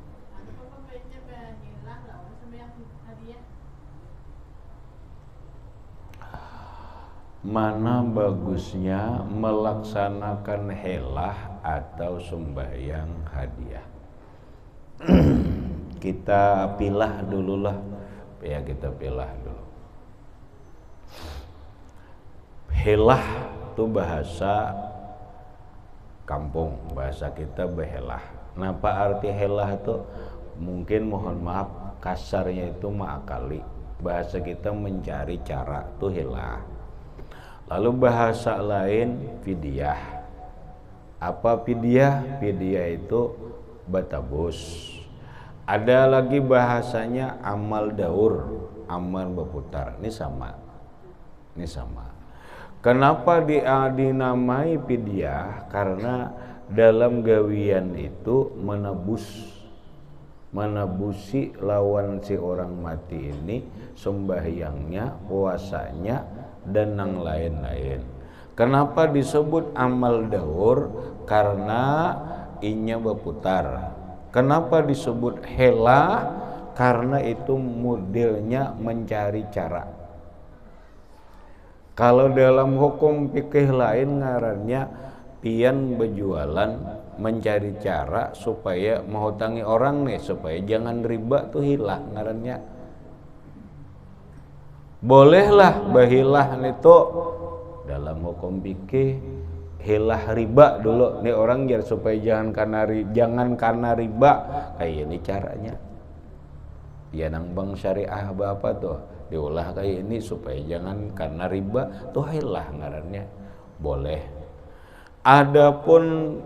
Speaker 1: Mana bagusnya melaksanakan helah atau sembahyang hadiah? Kita pilah dululah, ya kita pilah dulu. Helah itu bahasa kampung, bahasa kita behelah. Napa arti helah itu? Mungkin mohon maaf kasarnya itu ma'akali. Bahasa kita mencari cara itu helah. Lalu bahasa lain fidyah. Apa fidyah? Fidyah itu batabus. Ada lagi bahasanya amal daur, amal berputar. Ini sama. Kenapa dinamai fidyah? Karena dalam gawian itu menebusi lawan si orang mati ini sembahyangnya, puasanya dan yang lain-lain. Kenapa disebut amal daur? Karena inya berputar. Kenapa disebut helah? Karena itu modelnya mencari cara. Kalau dalam hukum fikih lain ngarannya pian berjualan mencari cara supaya menghutangi orang nih supaya jangan riba tuh hilah ngarannya. Bolehlah bahilah itu dalam hukum fikih hilah riba dulu nih orang jar supaya jangan karena riba kayak ini caranya. Ya nang bang syariah apa tuh diolah kayak ini supaya jangan karena riba tuh hilah ngarannya. Boleh. Adapun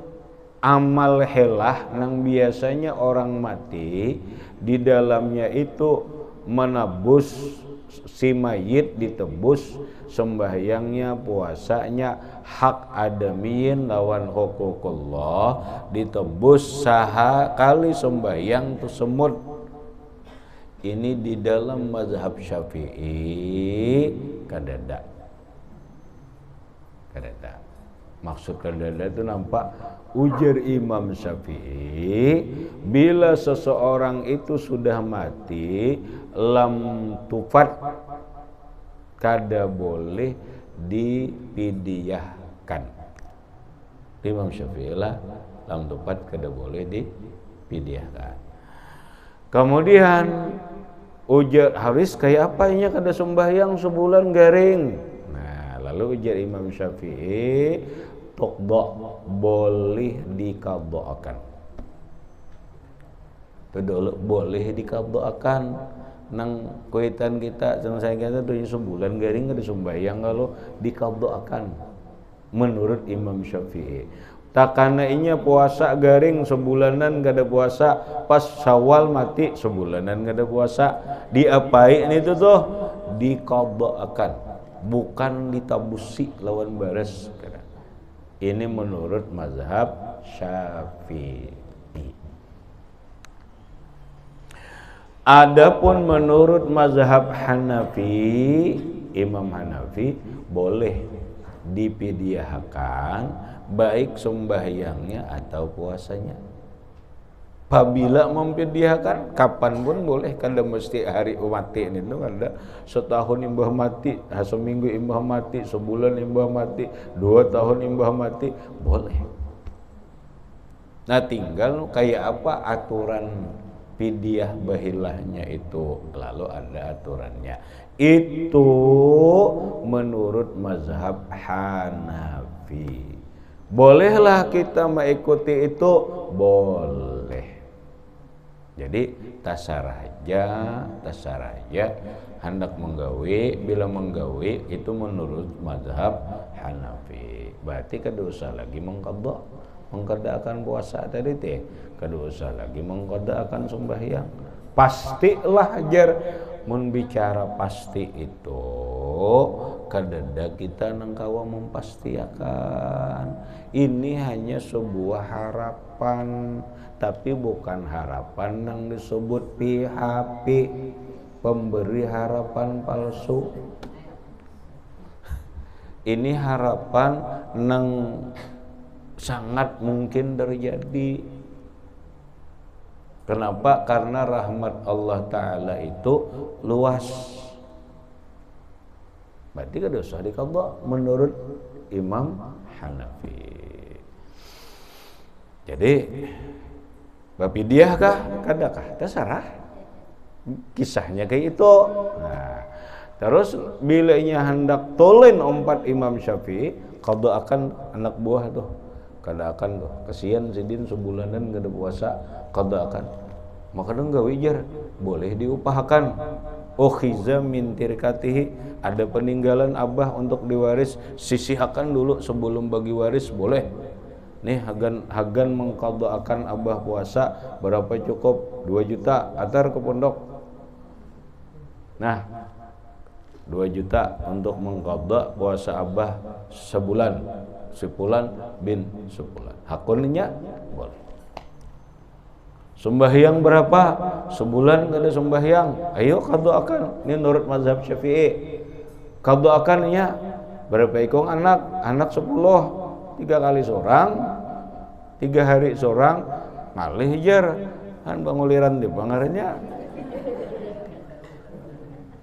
Speaker 1: amal helah nang biasanya orang mati di dalamnya itu menebus si mayit, ditebus sembahyangnya, puasanya, hak adamiyin lawan hukukullah ditebus saha kali sembahyang tersebut. Ini di dalam mazhab Syafi'i kadada. Maksud kadada itu nampak ujar Imam Syafi'i, bila seseorang itu sudah mati lam tufat kada boleh dipidiyahkan. Imam Syafi'i lah lam tufat kada boleh dipidiyahkan. Kemudian ujar Haris kayak apa ini kada sembahyang sebulan garing. Nah lalu ujar Imam Syafi'i tuqda boleh dikadhakan. Boleh dikadhakan nang kuitan kita selesai kita 7 bulan garing ada sembahyang kalau dikadhakan menurut Imam Syafi'i. Takana inya puasa garing sebulanan gak ada puasa, pas Syawal mati sebulanan gak ada puasa, diapain itu tuh dikadhakan, bukan ditabusi lawan bares. Ini menurut mazhab Syafi'i. Adapun menurut mazhab Hanafi, Imam Hanafi boleh dipidiyahkan baik sembahyangnya atau puasanya. Apabila memfidyahkan kapan pun boleh, kada mesti hari mati ini tuh ada setahun imbah mati, seminggu imbah mati, sebulan imbah mati, 2 tahun imbah mati, boleh. Nah tinggal kayak apa aturan fidyah bahilahnya itu, lalu ada aturannya. Itu menurut mazhab Hanafi. Bolehlah kita mengikuti itu, boleh. Jadi tasaraja hendak menggawe, bila menggawe itu menurut mazhab Hanafi. Berarti kada usah lagi mengqadha puasa tadi teh, kada usah lagi mengqadha sembahyang. Pastilah jar mun bicara pasti itu kadada kita nangkawa mempastiakan ini hanya sebuah harapan, tapi bukan harapan yang disebut PHP, pemberi harapan palsu. Ini harapan yang sangat mungkin terjadi. Kenapa? Karena rahmat Allah Ta'ala itu luas. Berarti kada usah diqadha menurut Imam Hanafi. Jadi bapidiah kah? Kadakah? Terserah. Kisahnya kayak itu. Nah, terus bilanya hendak tolen ompat Imam Syafi'i, qadha akan anak buah tuh. Kada akan tuh. Kesian sidin sebulanan kada puasa, qadha akan. Maka enggak wijar, boleh diupahakan. Ukhiza min tirkatihi, ada peninggalan abah untuk diwaris, sisihkan dulu sebelum bagi waris, boleh. Nih hagan mengqadha'akan abah puasa berapa cukup? 2 juta atar ke pondok. Nah, 2 juta untuk mengqadha puasa abah sebulan. Sebulan bin sebulan. Hakunnya boleh. Sembahyang berapa? Sebulan kada sembahyang. Ayo qadha'akan. Ini menurut mazhab Syafi'i. Qadha'akannya berapa ikung anak? Anak 10. 3 kali seorang, 3 hari seorang, ngalih jar kan banguliran di pangarnya.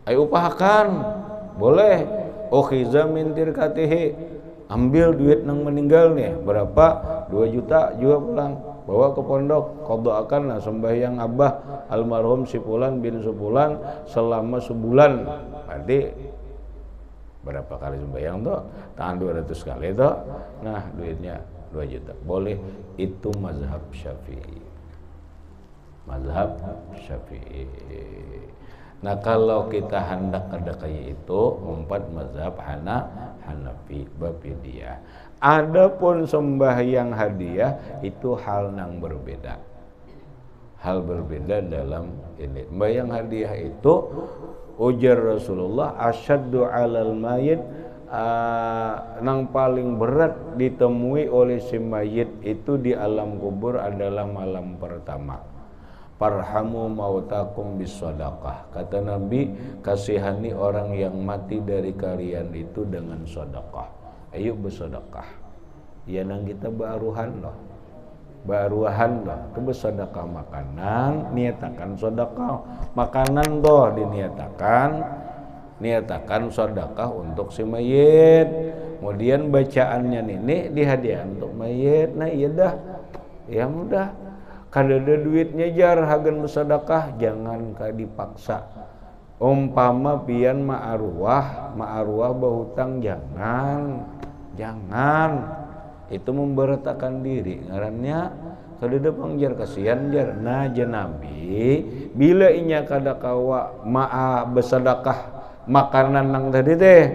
Speaker 1: Ayo upahakan, boleh. Ukhiza min tirkatihi, ambil duit nang meninggal nih, berapa? 2 juta juga pulang, bawa ke pondok, qadha'akan lah sembahyang abah almarhum si fulan bin sebulan selama sebulan. Berarti berapa kali sembahyang tuh? Tangan 200 kali tuh. Nah, duitnya 2 juta. Boleh. Itu mazhab Syafi'i. Mazhab Syafi'i. Nah, kalau kita hendak ada kayak itu, 4 mazhab Hanafi, bapidiah. Adapun sembahyang hadiah itu hal yang berbeda. Hal berbeda dalam ini. Sembahyang hadiah itu ujar Rasulullah asyaddu alal mayit, nang paling berat ditemui oleh si mayit itu di alam kubur adalah malam pertama. Farhamu mautakum bisadaqah, kata Nabi, kasihani orang yang mati dari kalian itu dengan sedekah. Ayo bersedekah. Ya nang kita baruhan loh. Baruahan loh, itu bersedekah makanan, niatakan sedekah makanan toh niatakan sedekah untuk si mayit. Kemudian bacaannya ini dihadiah untuk mayit. Nah iya dah, ya mudah. Kadada duitnya jar hagan bersedekah, jangan dipaksa. Umpama pian ma'arwah bahutang, jangan. Itu memberatakan diri ngarannya kadada pangjar kasihan jar. Nah Nabi bila inya kada kawa ma'a bersedekah makanan nang tadi teh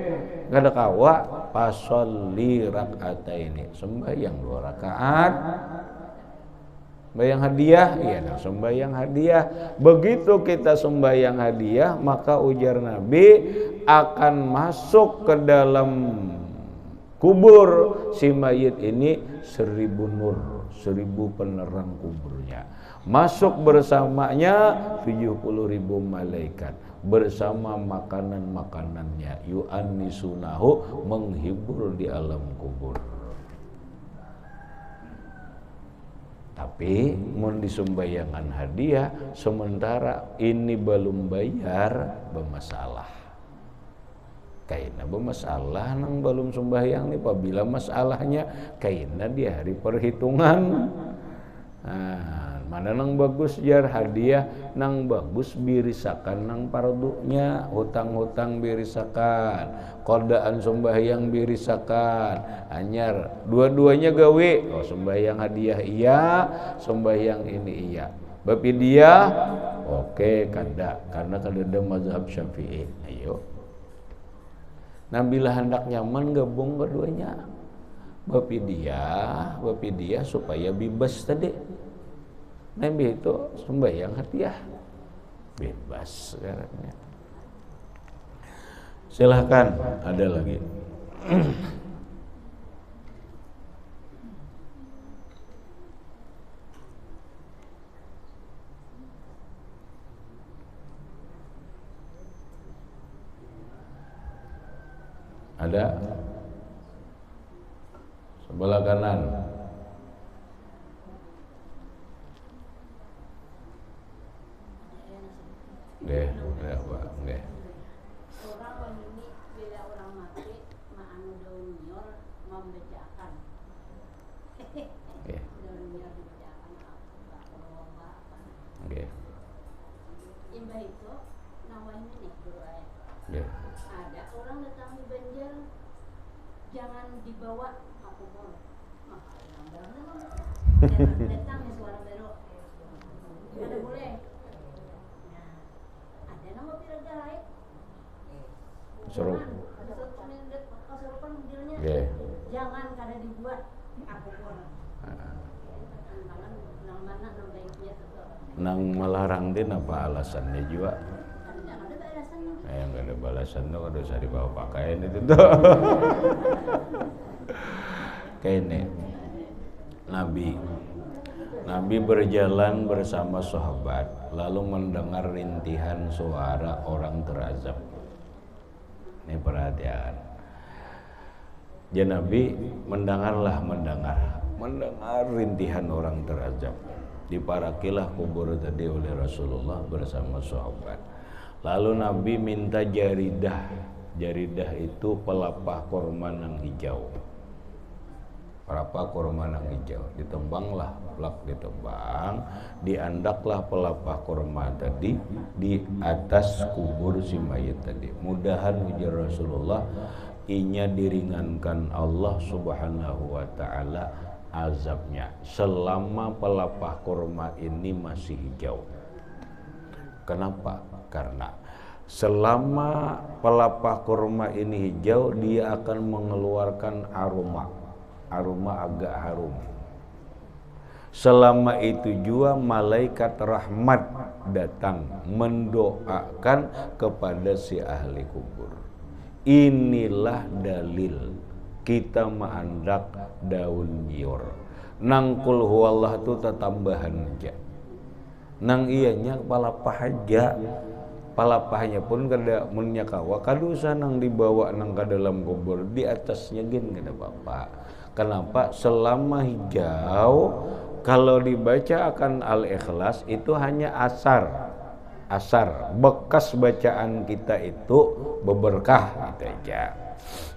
Speaker 1: kada kawa pasolli rakaataini, sembahyang 2 rakaat. Sembahyang hadiah, iya nah sembahyang hadiah. Begitu kita sembahyang hadiah, maka ujar Nabi akan masuk ke dalam kubur si mayit ini 1000 nur, 1000 penerang kuburnya. Masuk bersamanya 70.000 malaikat bersama makanan-makanannya. Yu'annisunahu, menghibur di alam kubur. Tapi mun disumbayangan hadiah sementara ini belum bayar bermasalah. Kaina bermasalah nang belum sembahyang nih, apabila masalahnya kaina di hari perhitungan. Nah, mana nang bagus jar hadiah nang bagus birisakan nang pardunya, hutang-hutang birisakan, qadaan sembahyang birisakan, anyar dua-duanya gawe. Oh sembahyang hadiah iya, sembahyang ini iya. Bapidiah oke kada, karena kada mazhab Syafi'i. Ayo. Nah bila hendak nyaman gabung keduanya. Bapidiah supaya bebas tadi. Nabi itu sembahyang hadiah bebas sekarangnya. Silahkan, ada lagi. Ada? Sebelah kanan. Deh, ada Pak, deh.
Speaker 2: Orang ini bila orang mati anu daun nyor membejakan. Daun nyor dibejakan apa?
Speaker 1: Oke.
Speaker 2: Imbah itu namanya nih guru ayat.
Speaker 1: Oke.
Speaker 2: Ada orang datang di Banjar, jangan dibawa aku boleh. Mah, datang suara belok. Ada boleh. Nah, ada nama Piragai.
Speaker 1: Suruh.
Speaker 2: Kesurupan mobilnya.
Speaker 1: Oke.
Speaker 2: Jangan kada dibuat aku boleh. Nang mana nang baiknya tetap.
Speaker 1: Nang melarang din apa alasannya juga?
Speaker 2: Ada balasannya.
Speaker 1: Nggak ada balasan tuh kalau usah dibawa pakaian itu tuh. Kayak ini, Nabi berjalan bersama sahabat, lalu mendengar rintihan suara orang terazab. Ini perhatian. Ya Nabi mendengar rintihan orang terazab. Diparakilah kubur tadi oleh Rasulullah bersama sahabat. Lalu Nabi minta jaridah. Jaridah itu pelapah korma nang hijau. Pelapah korma nang hijau. Ditebanglah, plak ditebang, diandaklah pelapah korma tadi di atas kubur si mayit tadi. Mudahan ujar Rasulullah, inya diringankan Allah Subhanahu wa taala azabnya selama pelapah korma ini masih hijau. Kenapa? Karena selama pelapah kurma ini hijau, dia akan mengeluarkan aroma agak harum. Selama itu juga malaikat rahmat datang mendoakan kepada si ahli kubur. Inilah dalil kita mengandak daun nyor. Nang kul huwallah itu tambahan aja. Nang ianya palapah aja. Palapahnya pun kada munnya kawa kadusa nang dibawa nang ke dalam kubur di atasnya gin kada apa-apa. Kenapa? Selama hijau kalau dibaca akan Al-Ikhlas itu hanya asar bekas bacaan kita itu beberkah gitu aja.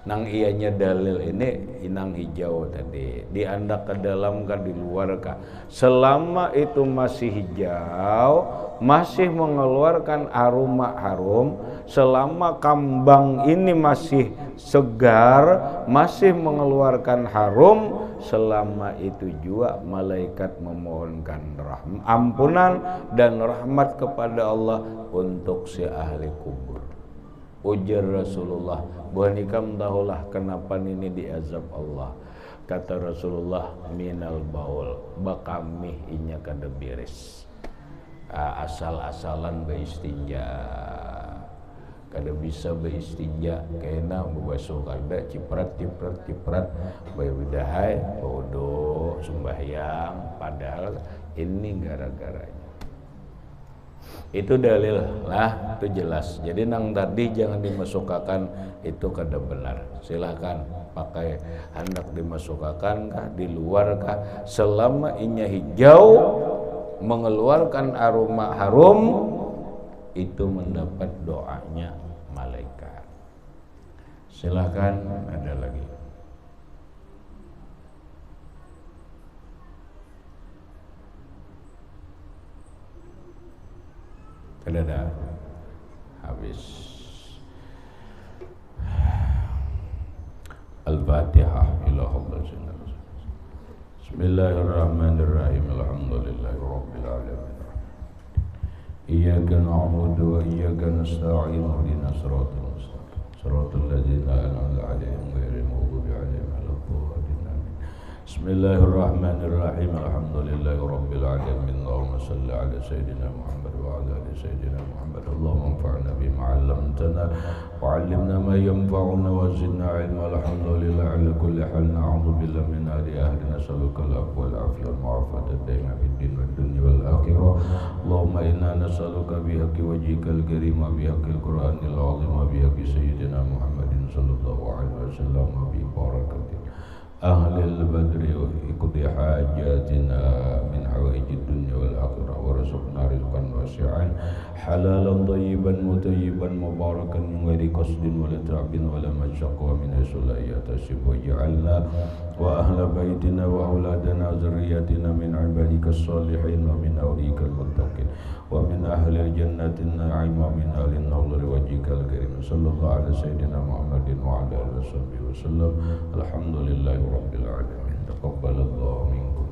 Speaker 1: Nang ianya dalil ini inang hijau tadi diandak ke dalam kah di luar kah, selama itu masih hijau masih mengeluarkan aroma harum, selama kambang ini masih segar masih mengeluarkan harum, selama itu juga malaikat memohonkan ampunan dan rahmat kepada Allah untuk si ahli kubur. Ujar Rasulullah, buhanikam tahulah kenapa ini diazab Allah. Kata Rasulullah, minal baul, bakamih inya kada beres. Asal-asalan beistinja, kada bisa beistinja, kena bebasuh kada ciprat, bayudahai, bodoh, sembahyang, padahal ini gara-garanya. Itu dalil lah, itu jelas. Jadi nang tadi jangan dimasukkan itu kada benar. Silakan pakai hendak dimasukkan kah di luar kah, selama inya hijau mengeluarkan aroma harum itu mendapat doanya malaikat. Silakan, ada lagi. Ada habis. Al-Fatihah. Bismillahirrahmanirrahim. Alhamdulillahirabbil alamin. Iyyaka na'budu wa iyyaka nasta'in. Ihdinas siratal mustaqim. Siratal ladzina an'amta 'alaihim ghairil maghdubi 'alaihim waladdallin. Bismillahirrahmanirrahim. Alhamdulillahirabbil alamin. Allahumma shalli ala sayyidina Muhammad wa ala ali sayyidina Muhammad. Allahumma anfa'na bima 'allamtana wa 'allimna ma yanfa'una wa zidna 'ilma. Alhamdulillah ala kulli hal. Na'udzu billahi min ahli nas'aluka al-'afwa wal 'afiyata wal 'afiyata daima fid din wad dunya wal akhirah. Allahumma inna nas'aluka bi haqqi wajhikal karim wa bi haqqil Qur'anil 'azim wa bi haqqi sayyidina Muhammadin sallallahu alaihi wasallam wa bi barakatihi ahlil badri wa iqdi hajatina min hawaijid dunya wal akhirah wa rizqna rizqan wasi'an halalan thayyiban mutayyiban mubarakan min ghairi qasdin wa la ta'bin wa la masyaqqa min haitsu la yahtasib wa ja'alna wa ahla baitina wa auladana zurriyyatina min ibadikas salihin wa min awliyikal muttaqin wa min ahli jannati na'im wa min ahli an-nar wajhikal karim sallallahu alaihi sayyidina Muhammadin wa ala alihi wasallam. Alhamdulillahi rabbil alamin. Taqabbalallahu minkum.